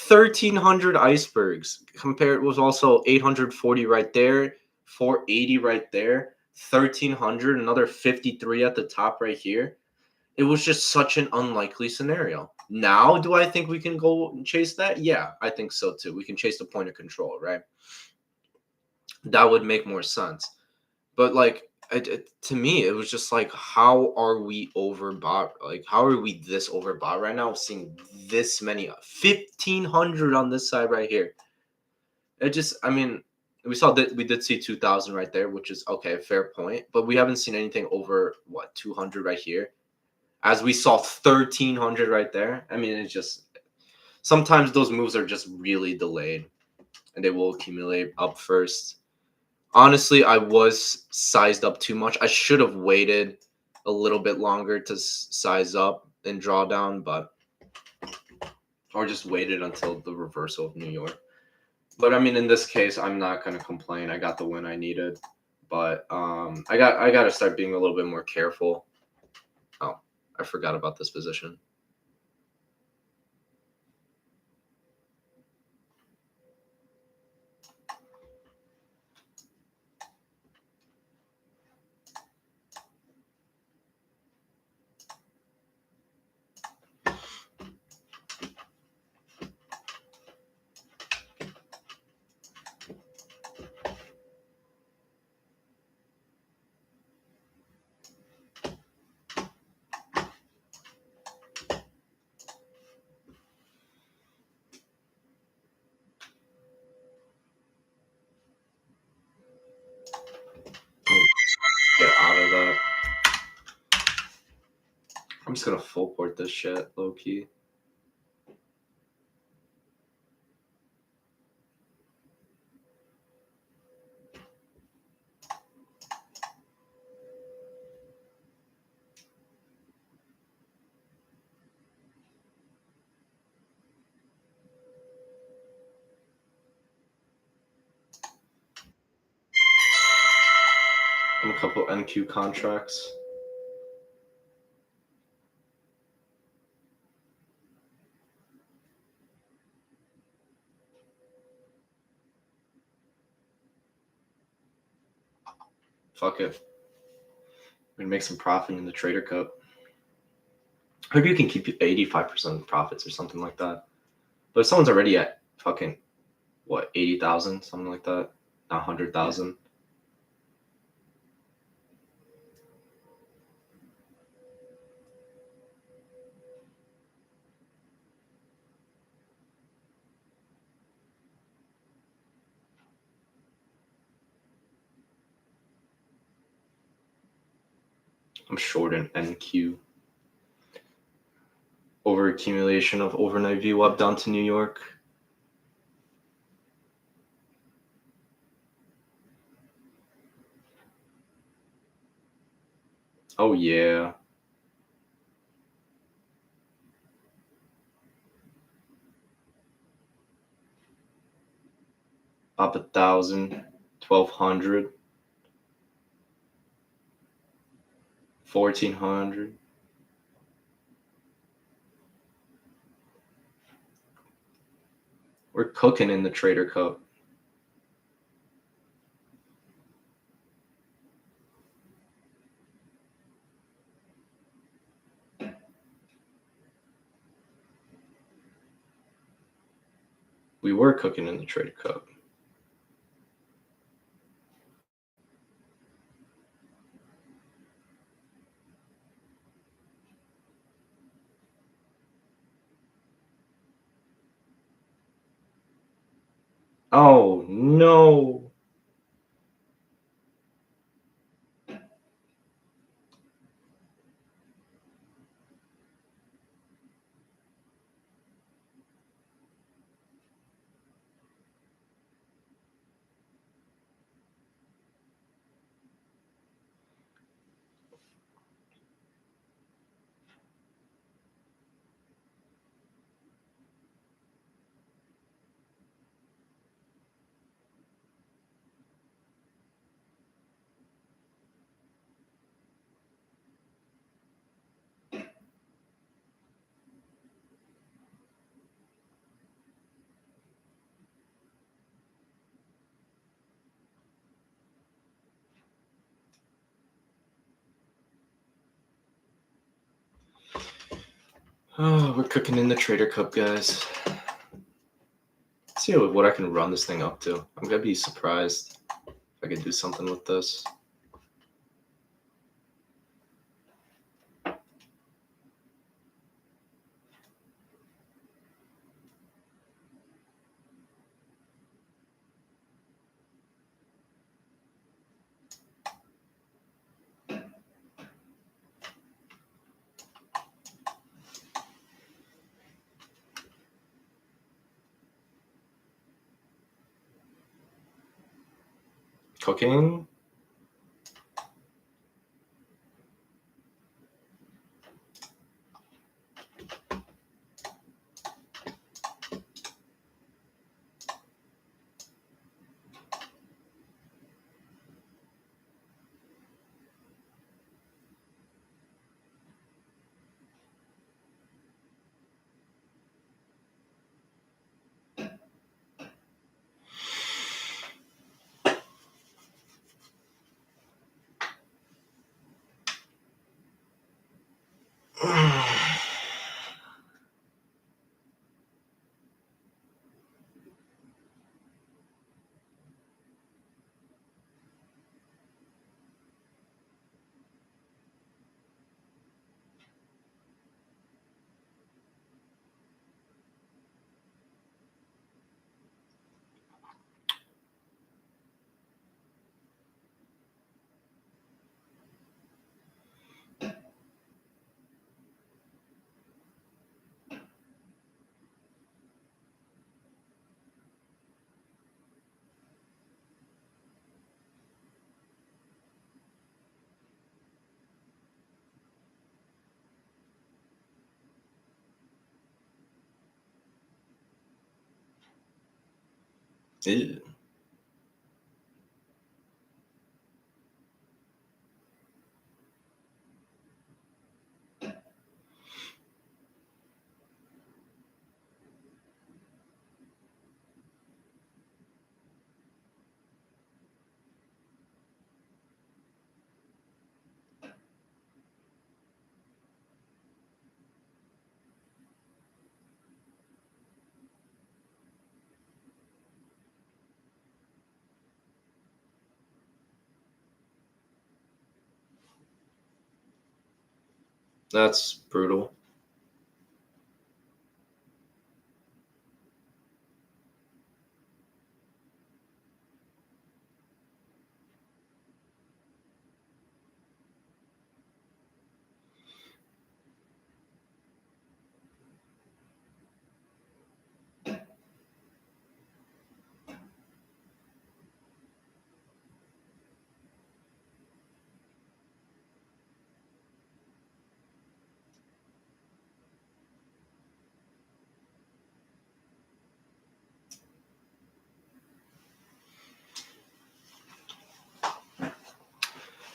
1,300 icebergs compared was also 840 right there, 480 right there, 1,300, another 53 at the top right here. It was just such an unlikely scenario. Now, do I think we can go and chase that? Yeah, I think so too. We can chase the point of control, right? That would make more sense. But like to me, it was just like, how are we overbought? Like, how are we this overbought right now? Seeing this many 1,500 on this side right here. It just, I mean, we saw that we did see 2,000 right there, which is okay, fair point. But we haven't seen anything over what 200 right here. As we saw 1,300 right there. I mean, it's just sometimes those moves are just really delayed, and they will accumulate up first. Honestly, I was sized up too much. I should have waited a little bit longer to size up and draw down, or just waited until the reversal of New York. But I mean, in this case, I'm not gonna complain. I got the win I needed, but I got to start being a little bit more careful. Oh, I forgot about this position. Get out of that. I'm just gonna full port this shit, low key. And a couple NQ contracts. Fuck it. We're gonna make some profit in the Trader Cup. Maybe you can keep 85% of profits or something like that. But if someone's already at fucking what 80,000, something like that, 100,000. I'm short in NQ. Over accumulation of overnight VWAP down to New York. Oh yeah. Up 1,000, 1,200, 1,400. We're cooking in the Trader Cup. We were cooking in the Trader Cup. Oh no. Oh, we're cooking in the Trader Cup, guys. Let's see what I can run this thing up to. I'm gonna be surprised if I can do something with this. Cooking. Ew. That's brutal.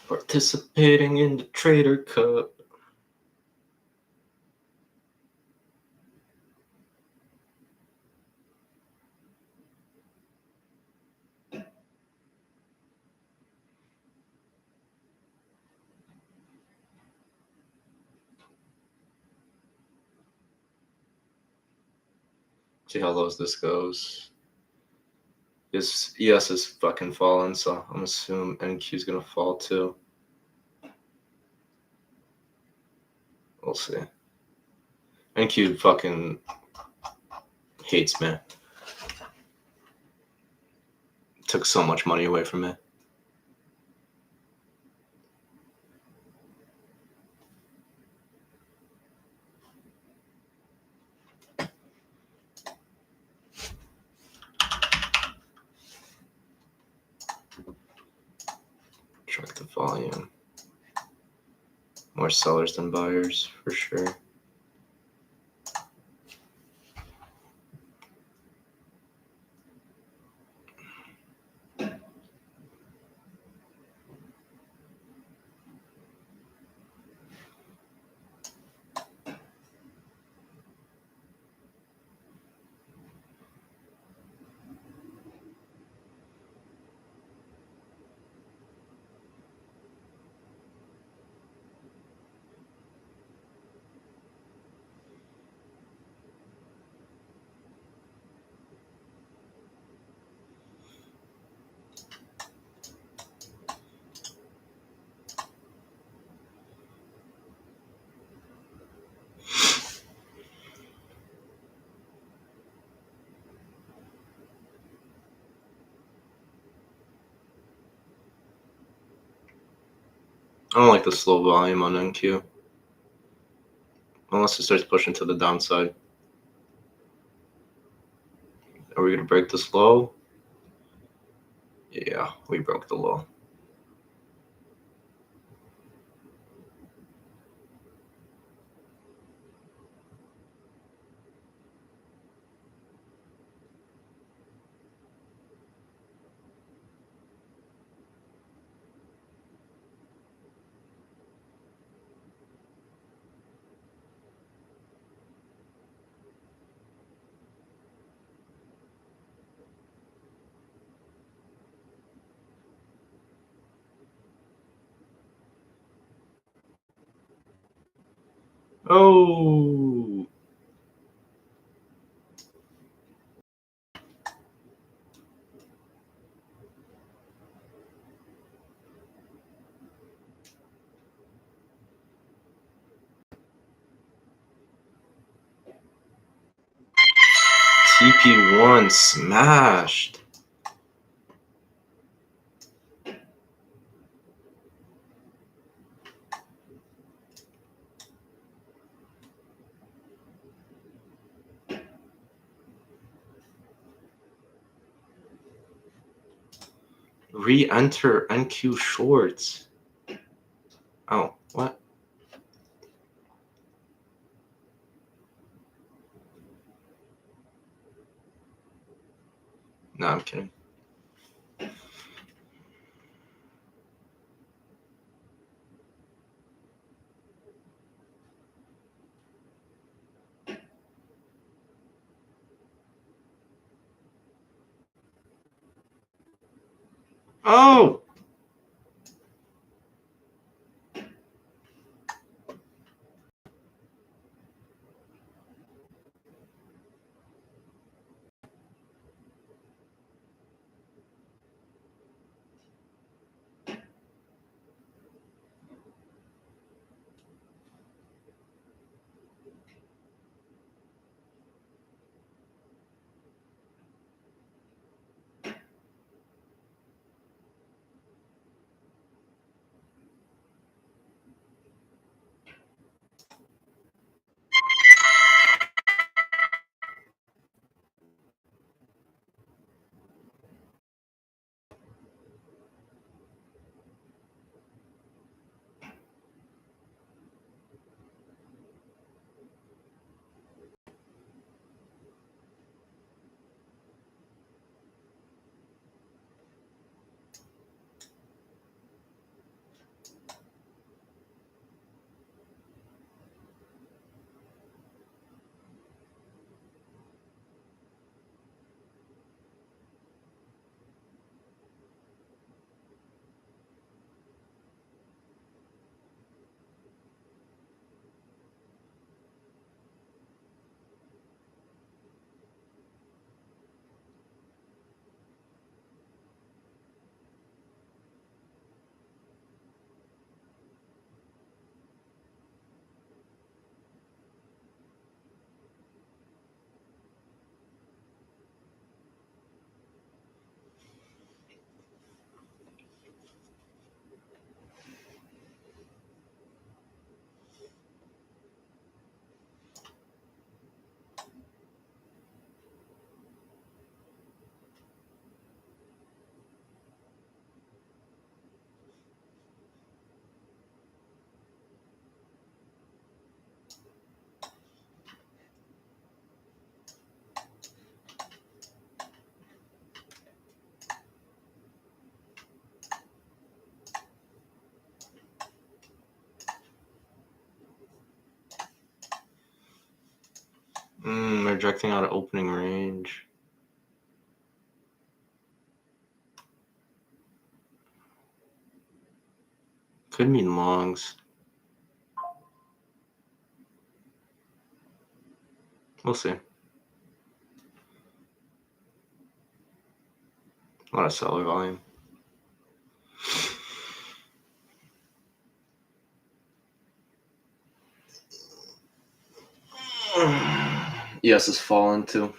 Participating in the Trader Cup. See how low this goes. This ES is fucking falling, so I'm assuming NQ is gonna fall too. We'll see. NQ fucking hates me. Took so much money away from me. Track the volume. More sellers than buyers, for sure. I don't like the slow volume on NQ. Unless it starts pushing to the downside. Are we gonna break this low? Yeah, we broke the low. Oh, TP1 smashed. Re-enter NQ shorts. Oh, what? No, I'm kidding. Oh! projecting out an opening range. Could mean longs. We'll see. A lot of seller volume. Yes, it's fallen too.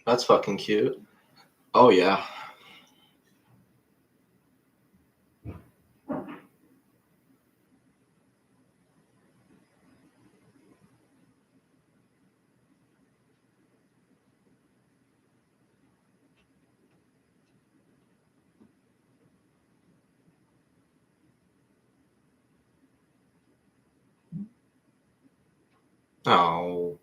That's fucking cute. Oh yeah. Oh.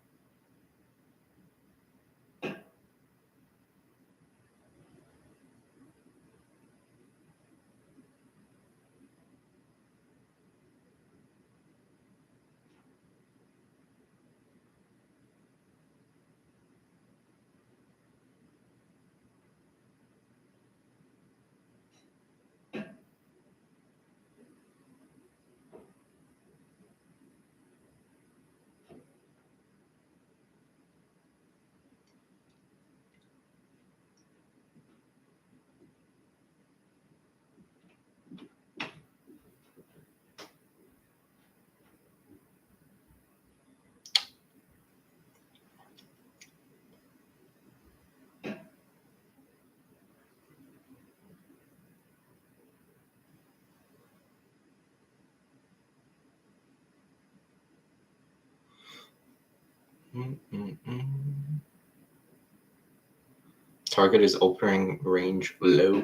Target is opening range low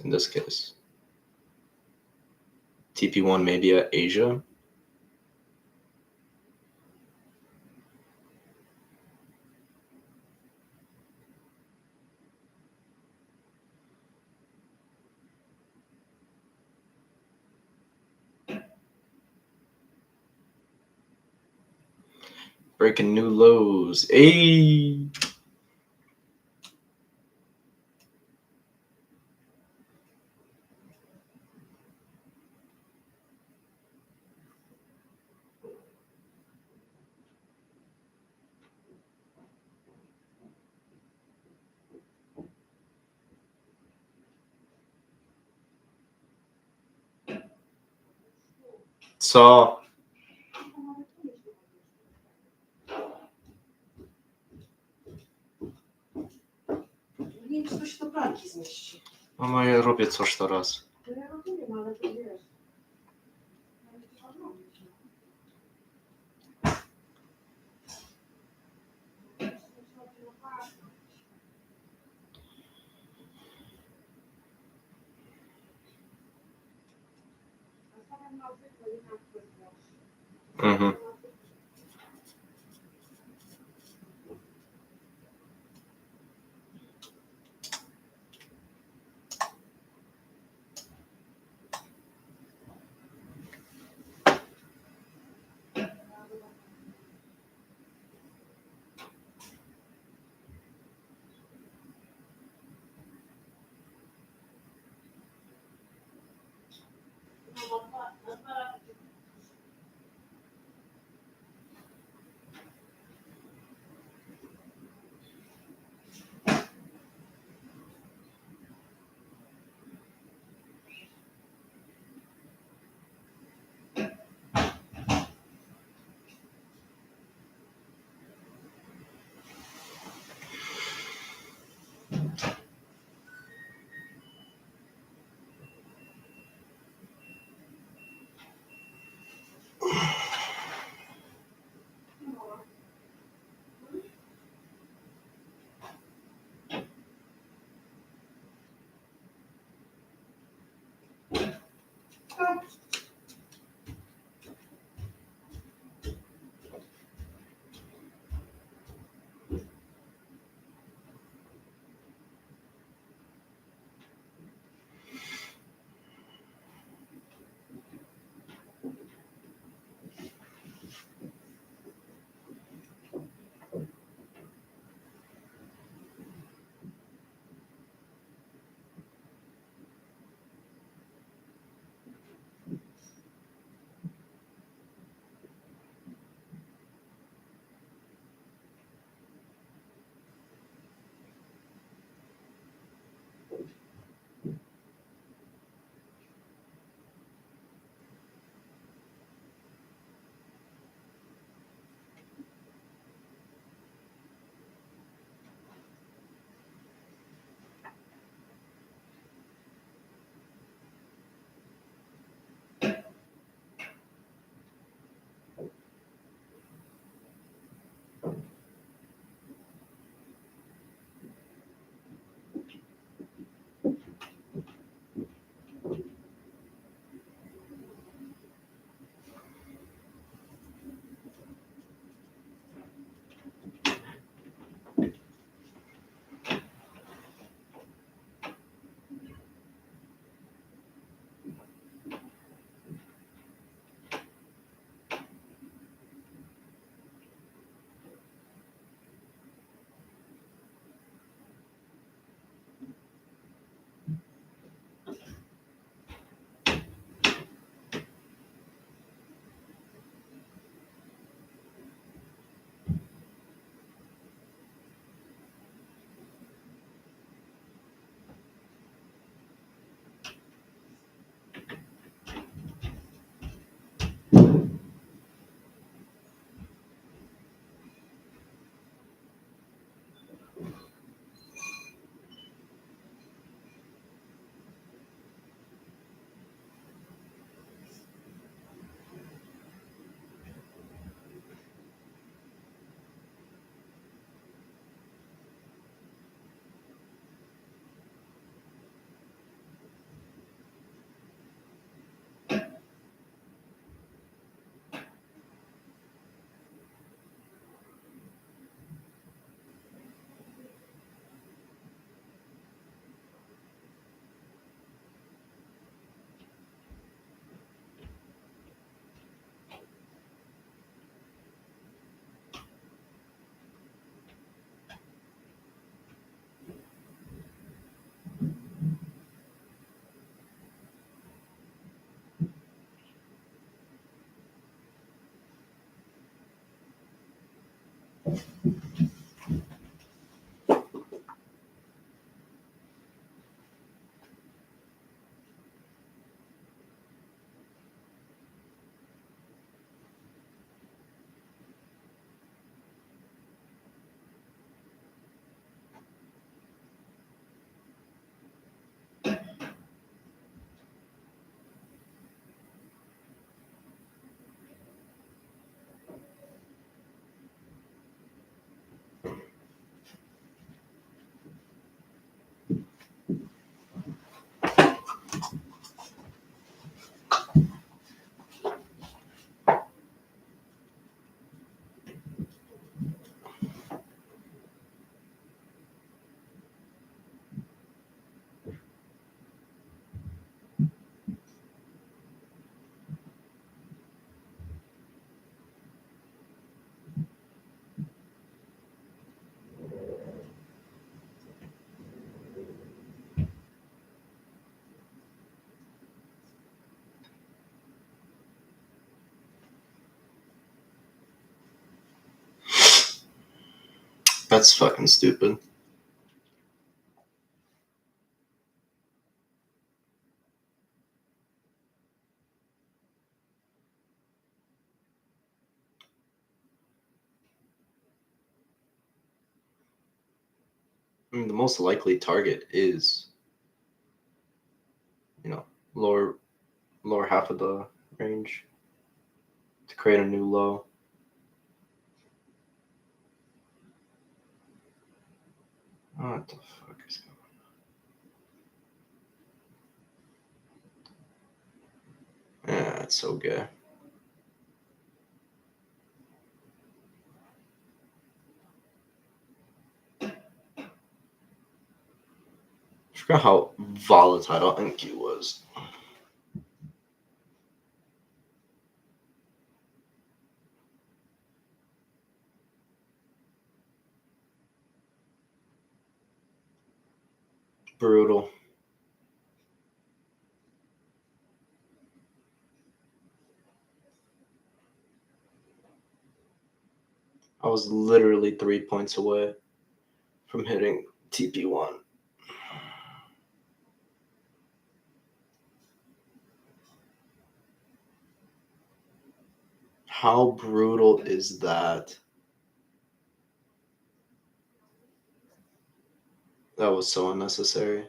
in this case. TP1 maybe at Asia. Breaking new lows. Hey. Co? Nie wiem, czy to się do pralki zmieści. No ja robię coś teraz. No ja rozumiem, ale to wiesz. Ale to trzeba robić, no. Trzeba się opłacać. Nastawiam na zwykłe, nie na zwykłe. Mhm. That's fucking stupid. I mean, the most likely target is, lower half of the range to create a new low. What the fuck is going on? Yeah, that's so gay. I forgot how volatile NQ was. Brutal. I was literally 3 points away from hitting TP1. How brutal is that? That was so unnecessary.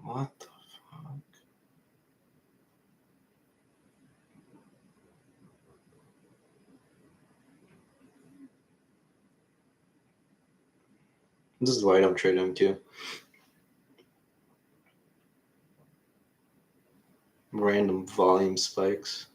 What the fuck? This is why I don't trade MQ. Random volume spikes.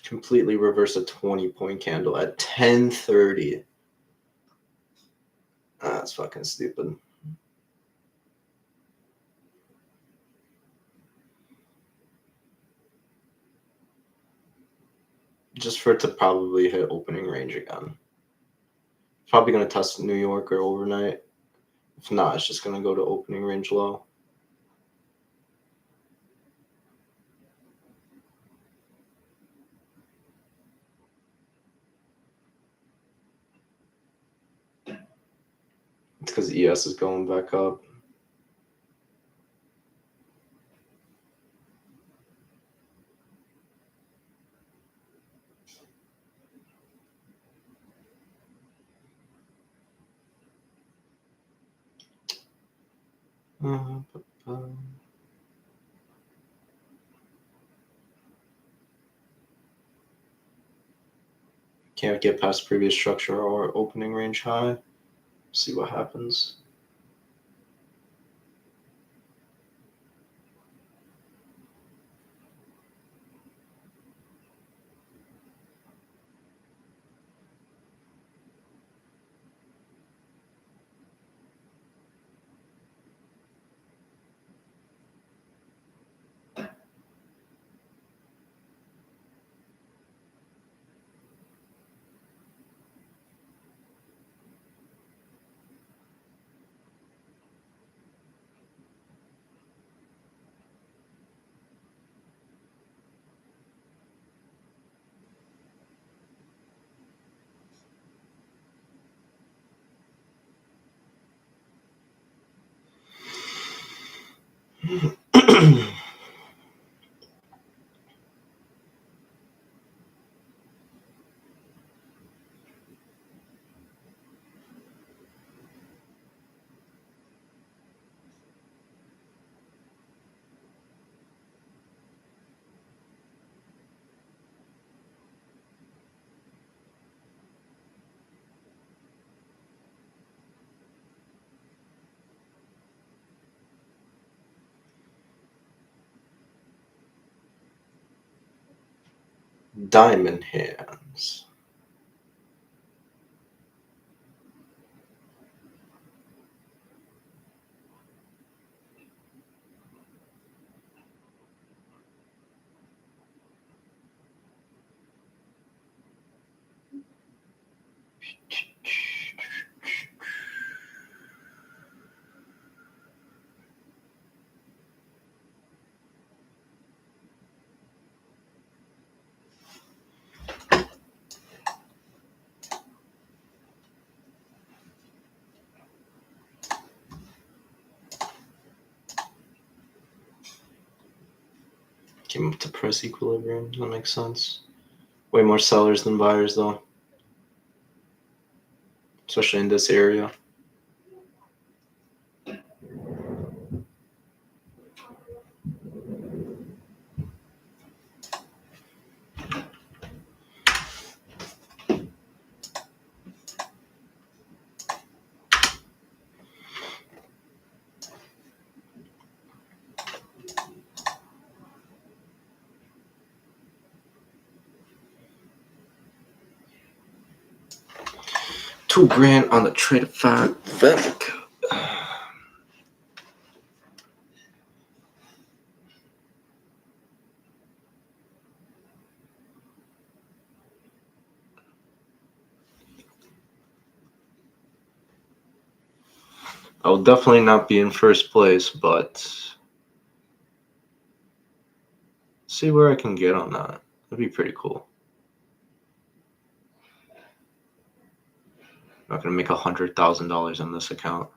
Completely reverse a 20-point candle at 10:30. That's fucking stupid. Just for it to probably hit opening range again. Probably going to test New York or overnight. If not, it's just going to go to opening range low. It's because ES is going back up. Can't get past previous structure or opening range high. See what happens. Diamond hands. Came up to price equilibrium. That makes sense. Way more sellers than buyers, though. Especially in this area. $2,000 on the trade FENC. I will definitely not be in first place, but see where I can get on that. That'd be pretty cool. I'm not gonna make $100,000 on this account.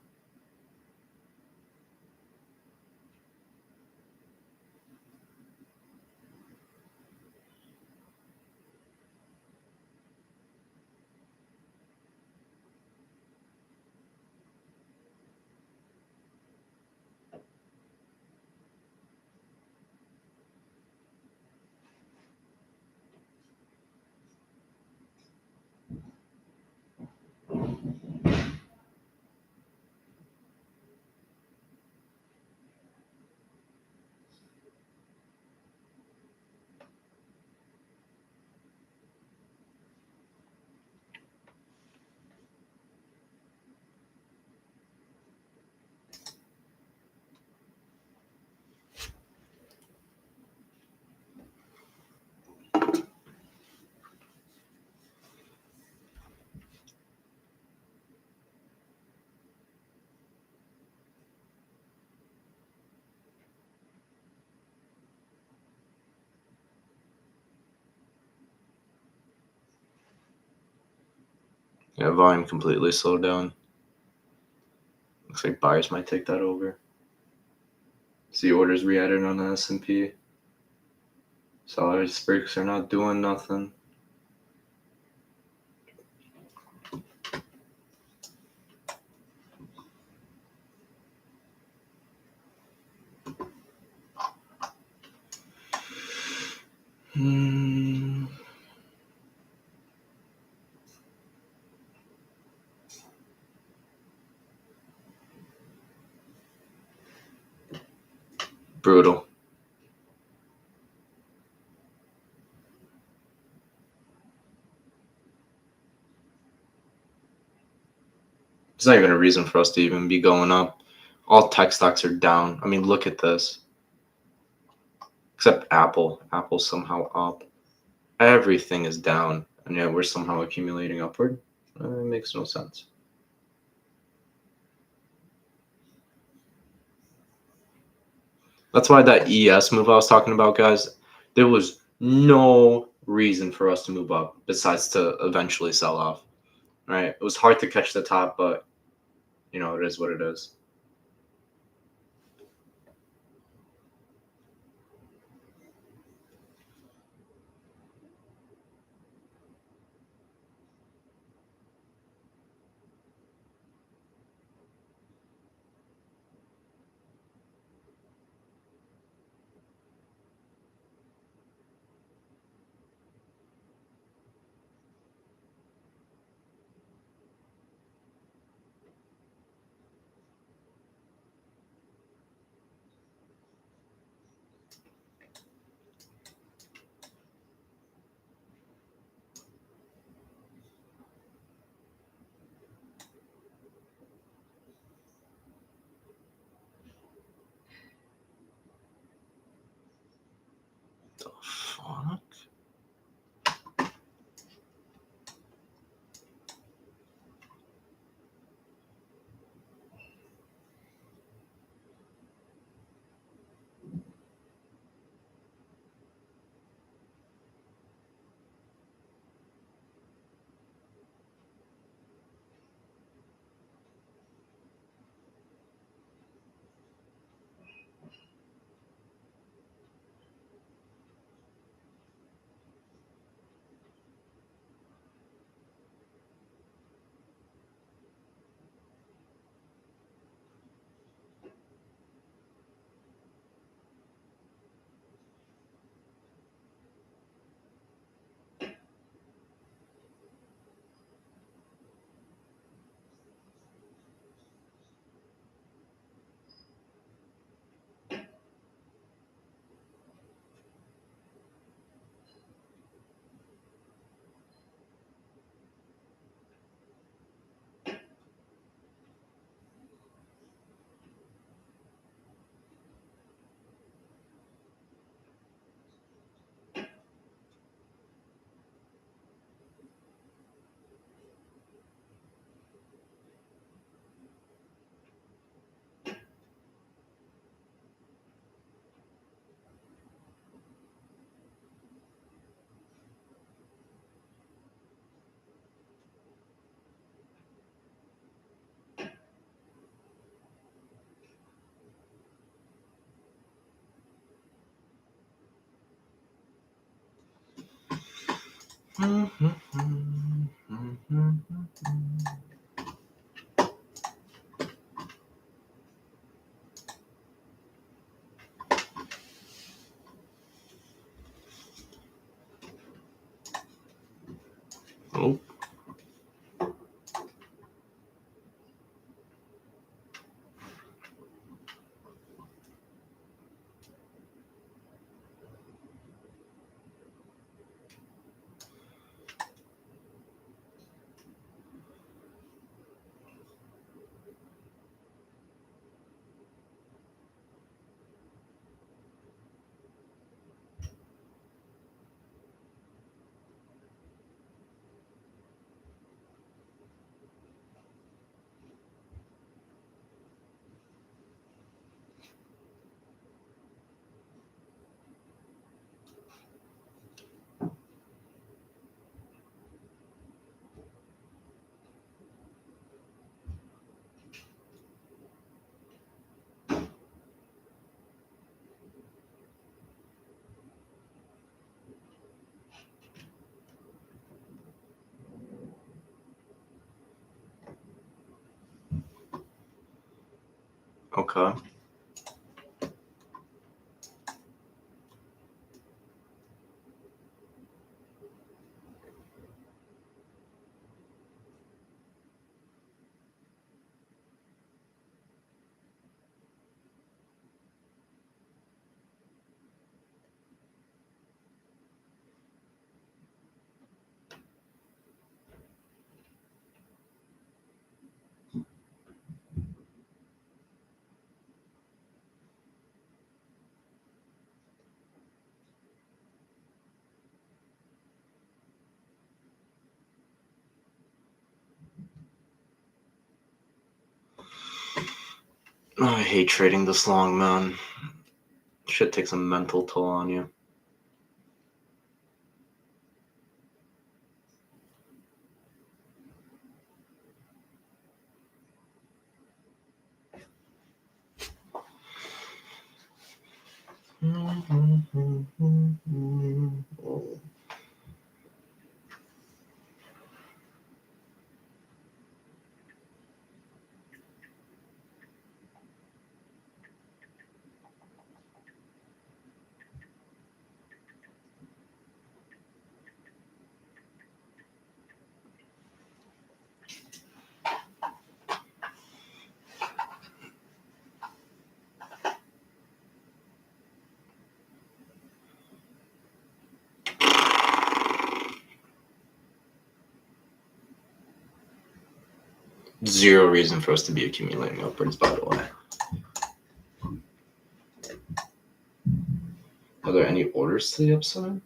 Yeah, volume completely slowed down. Looks like buyers might take that over. See orders re-added on the S&P. Sellers breaks are not doing nothing. Brutal. There's not even a reason for us to even be going up. All tech stocks are down. I mean, look at this. Except Apple. Apple's somehow up. Everything is down, and yet we're somehow accumulating upward. It makes no sense. That's why that ES move I was talking about, guys, there was no reason for us to move up besides to eventually sell off. Right? It was hard to catch the top, but it is what it is. The fuck? Oh. Okay. Oh, I hate trading this long, man. Shit takes a mental toll on you. Zero reason for us to be accumulating upwards, by the way. Are there any orders to the upside?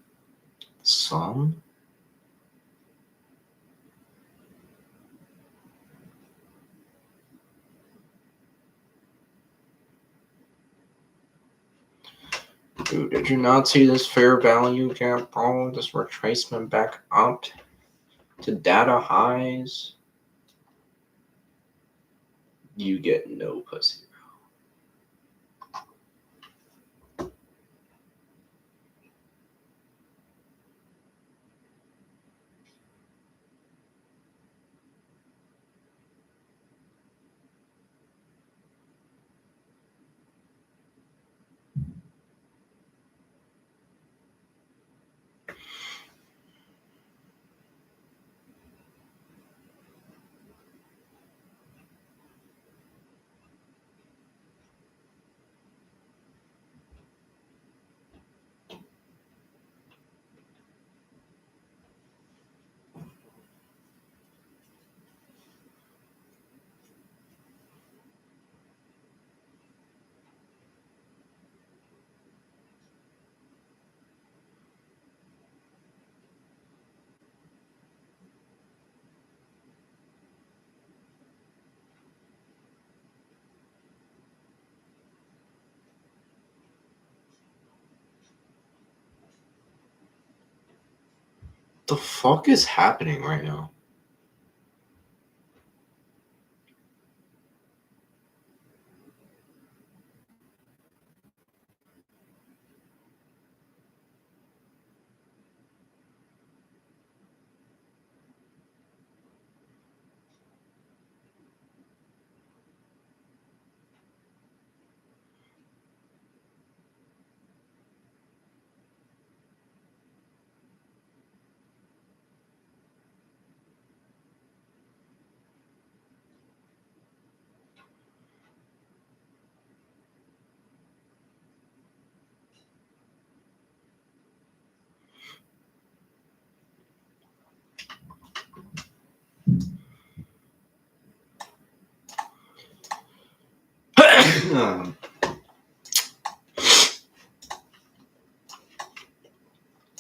Some? Dude, did you not see this fair value gap, bro? This retracement back up to data highs? You get no pussy. The fuck is happening right now?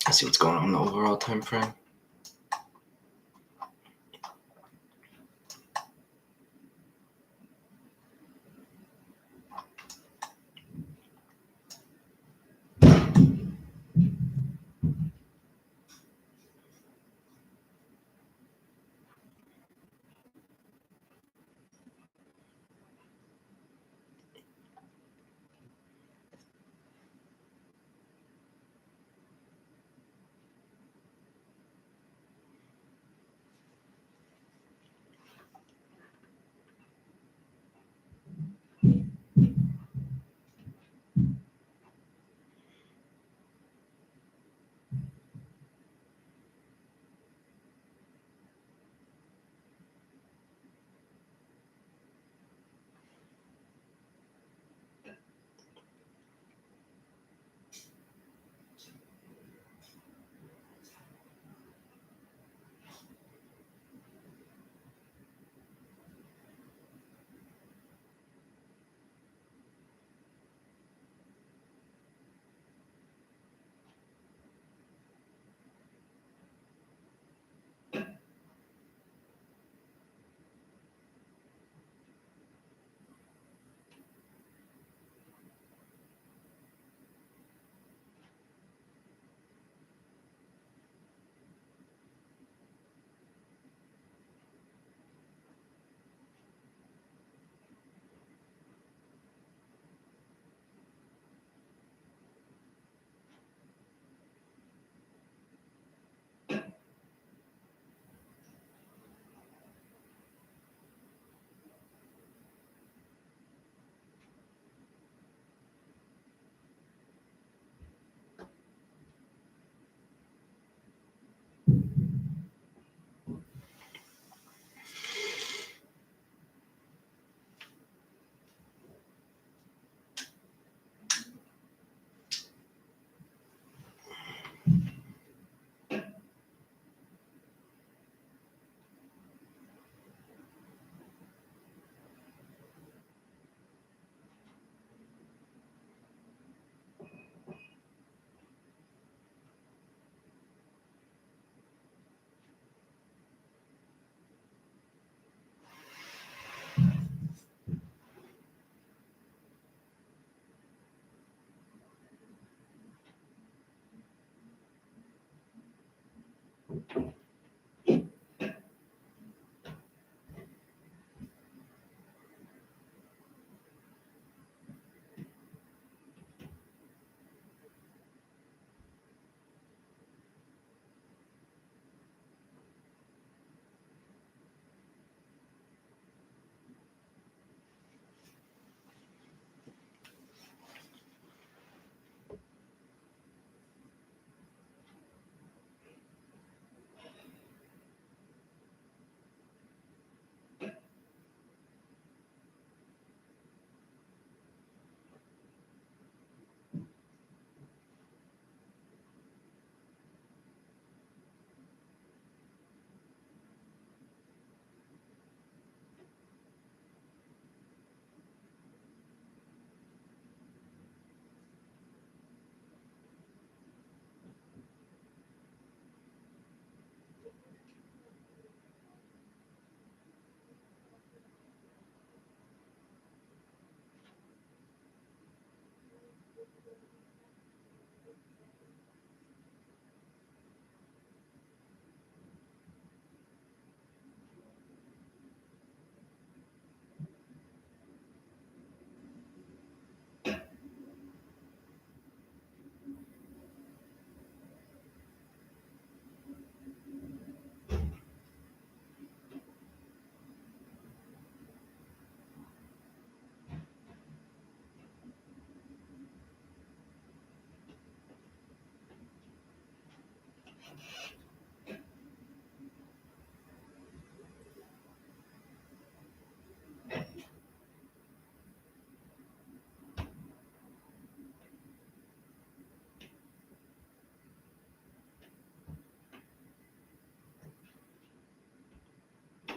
I see what's going on in the overall time frame.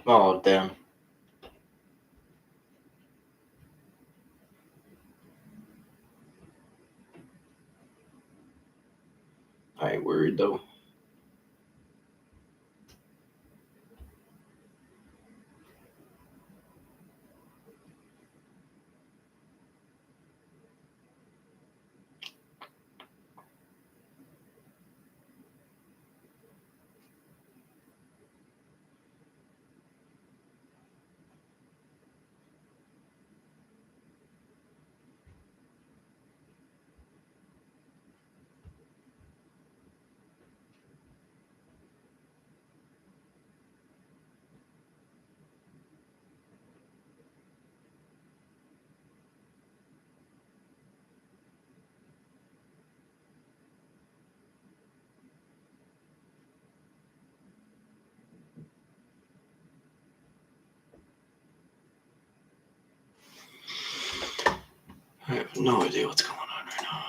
Oh, damn. I ain't worried though. I have no idea what's going on right now.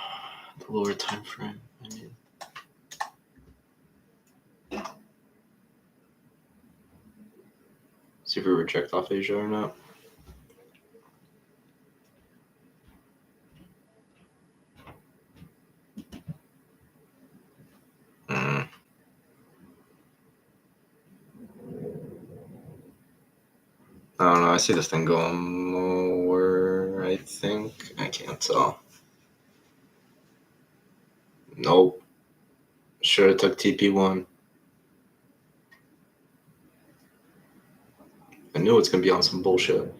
The lower time frame. I mean, see if we reject off Asia or not. I don't know. I see this thing going lower, I think. I can't tell. Nope. Should have took TP1. I knew it's going to be on some bullshit.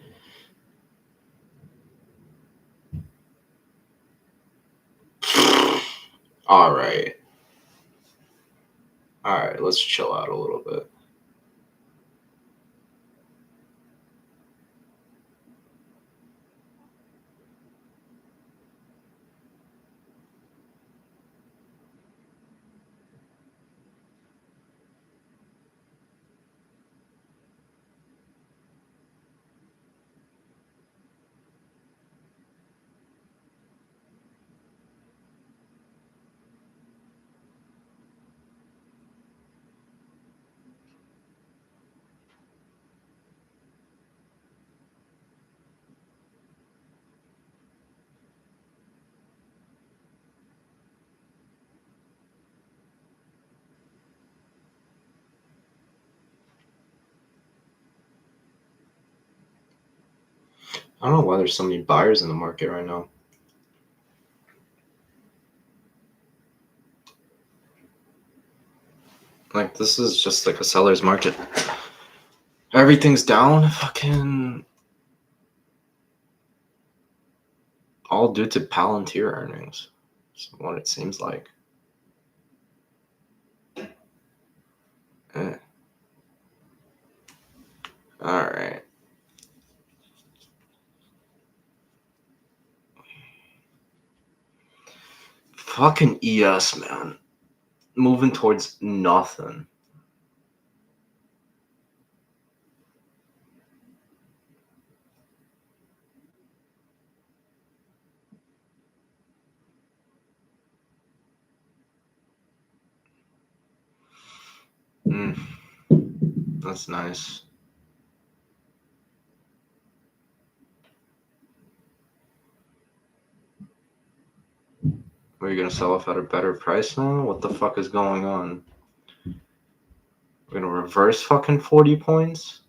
All right. All right. Let's chill out a little bit. I don't know why there's so many buyers in the market right now. Like, this is just like a seller's market. Everything's down. Fucking all due to Palantir earnings. That's what it seems like. All right. Fucking ES, man. Moving towards nothing. That's nice. Are you gonna sell off at a better price now? What the fuck is going on? We're gonna reverse fucking 40 points?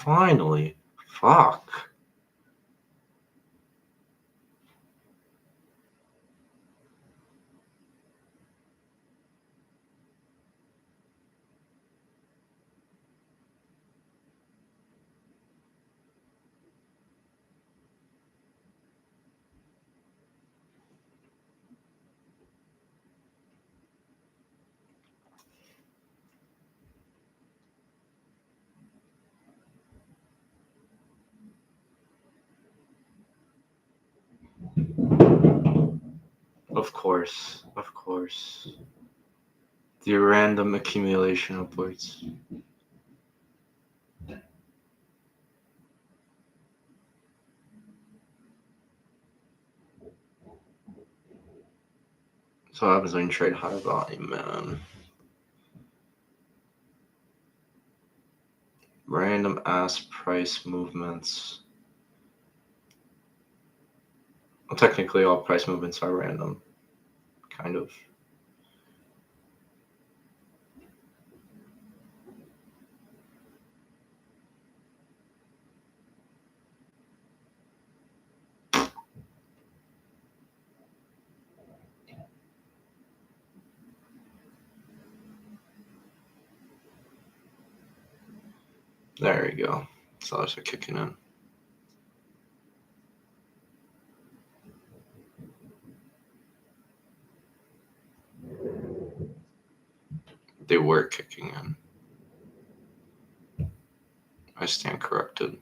Finally. Fuck. Of course. Of course. The random accumulation upwards. So what happens when you trade high volume, man? Random ass price movements. Well, technically, all price movements are random. Kind of. There you go. Sellers are kicking in. They were kicking in. I stand corrected.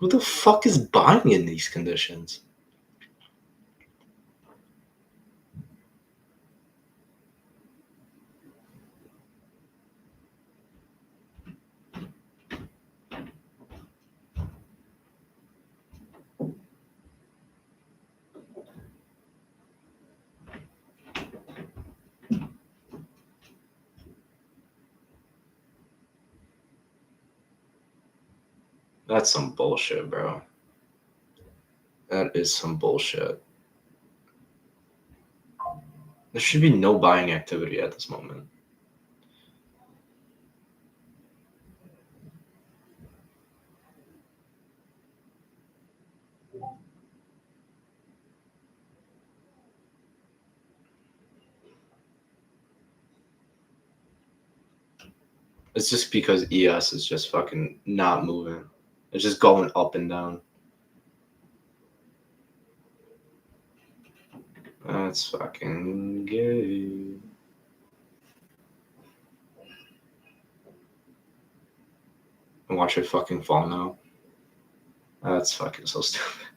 Who the fuck is buying in these conditions? That's some bullshit, bro. That is some bullshit. There should be no buying activity at this moment. It's just because ES is just fucking not moving. It's just going up and down. That's fucking gay. And watch it fucking fall now. That's fucking so stupid.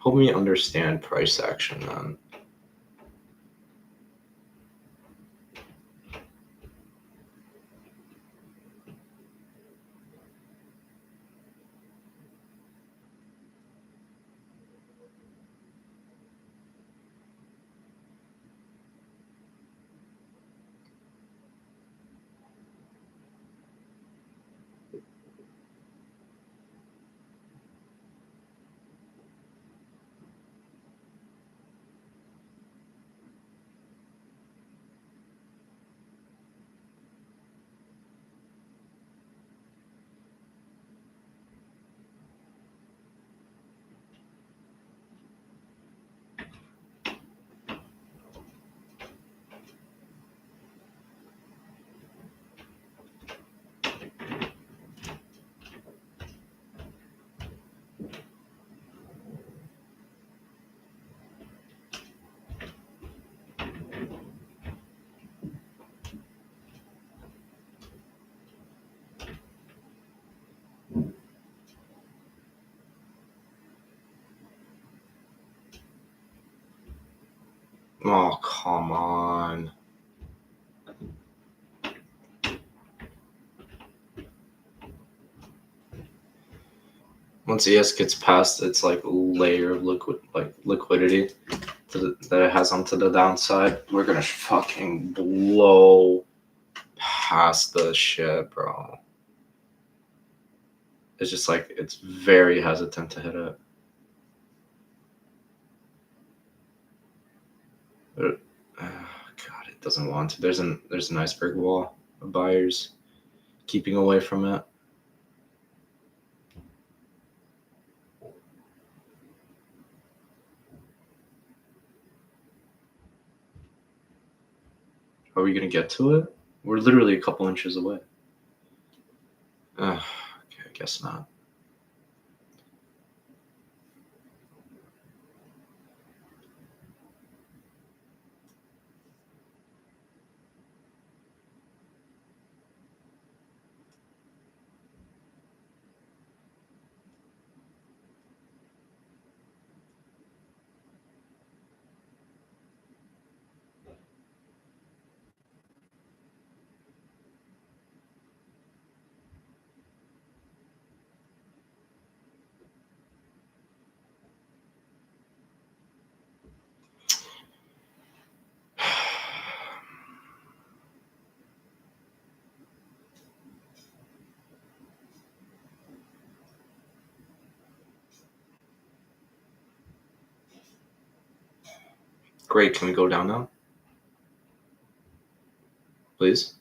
Help me understand price action, man. Oh, come on. Once ES gets past its like layer of liquidity that it has onto the downside, we're gonna fucking blow past the shit, bro. It's just like it's very hesitant to hit it. But God, it doesn't want to. There's an iceberg wall of buyers keeping away from it. Are we gonna get to it? We're literally a couple inches away. Okay, I guess not. Great, can we go down now? Please?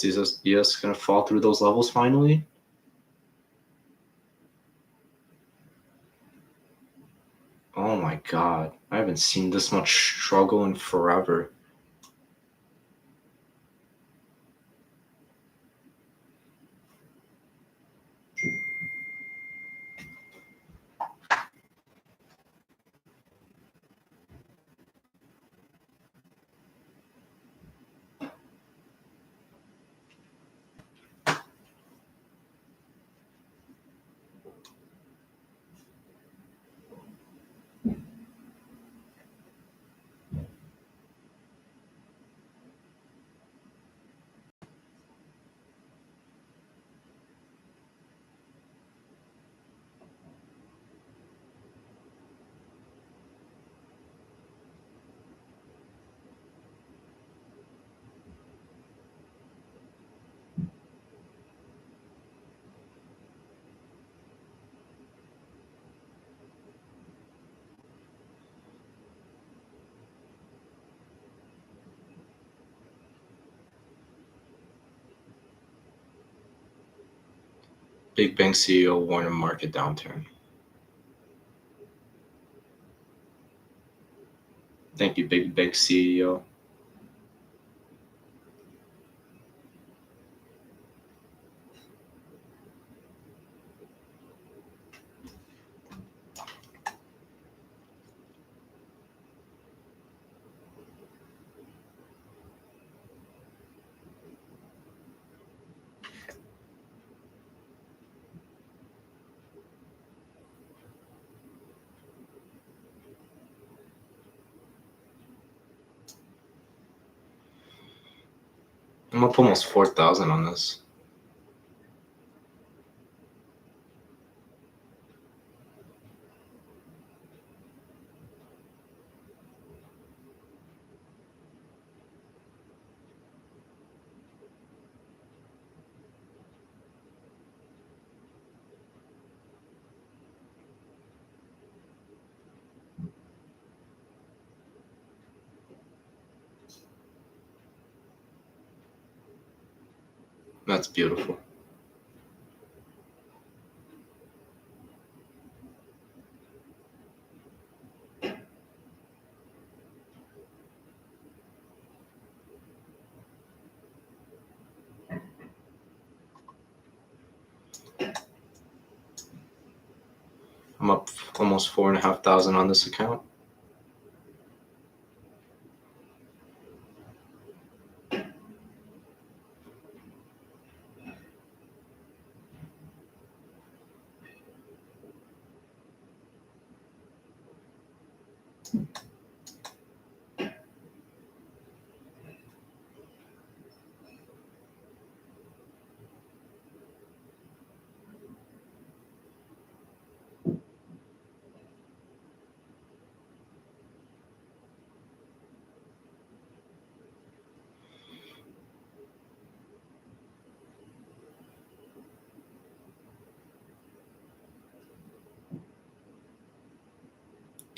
Is ES gonna fall through those levels finally? Oh my god. I haven't seen this much struggle in forever. Big bank CEO warned a market downturn. Thank you, big bank CEO. I'm up almost 4,000 on this. That's beautiful. I'm up almost 4,500 on this account.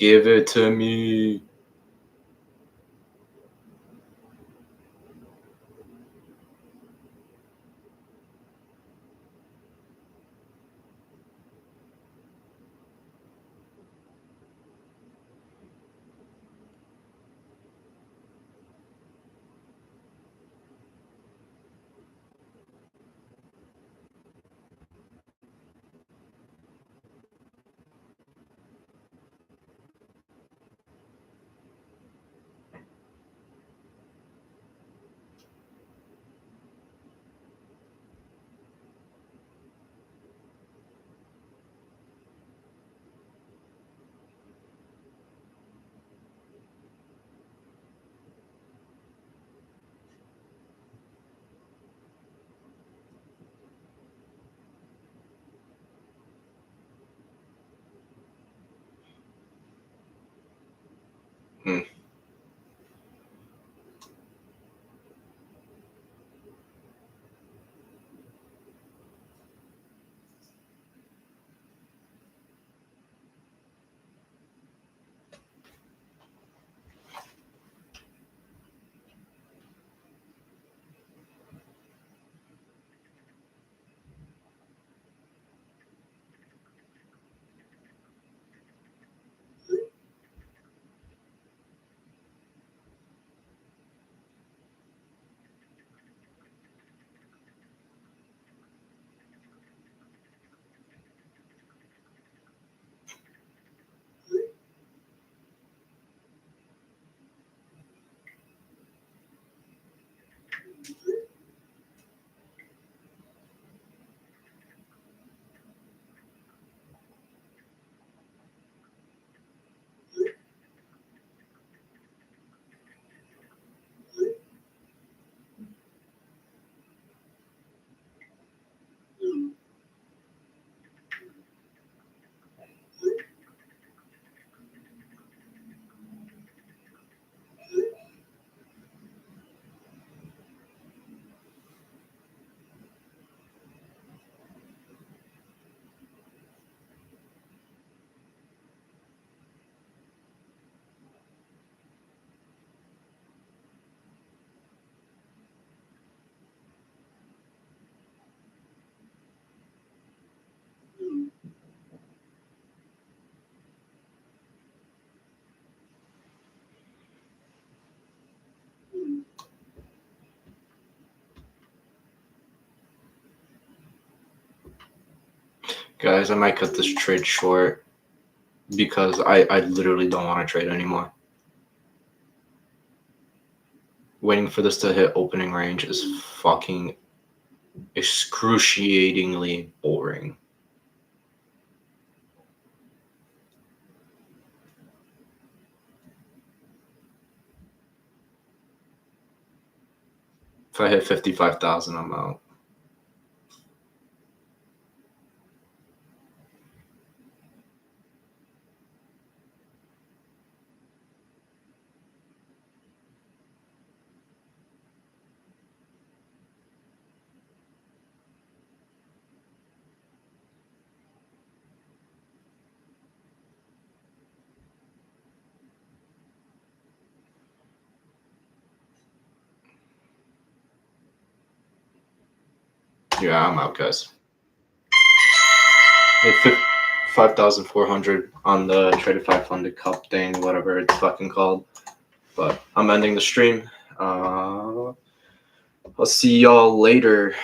Give it to me. Guys, I might cut this trade short because I literally don't want to trade anymore. Waiting for this to hit opening range is fucking excruciatingly boring. If I hit 55,000, I'm out. Yeah, I'm out, guys. 5,400 on the Tradify Funded Cup thing, whatever it's fucking called. But I'm ending the stream. I'll see y'all later.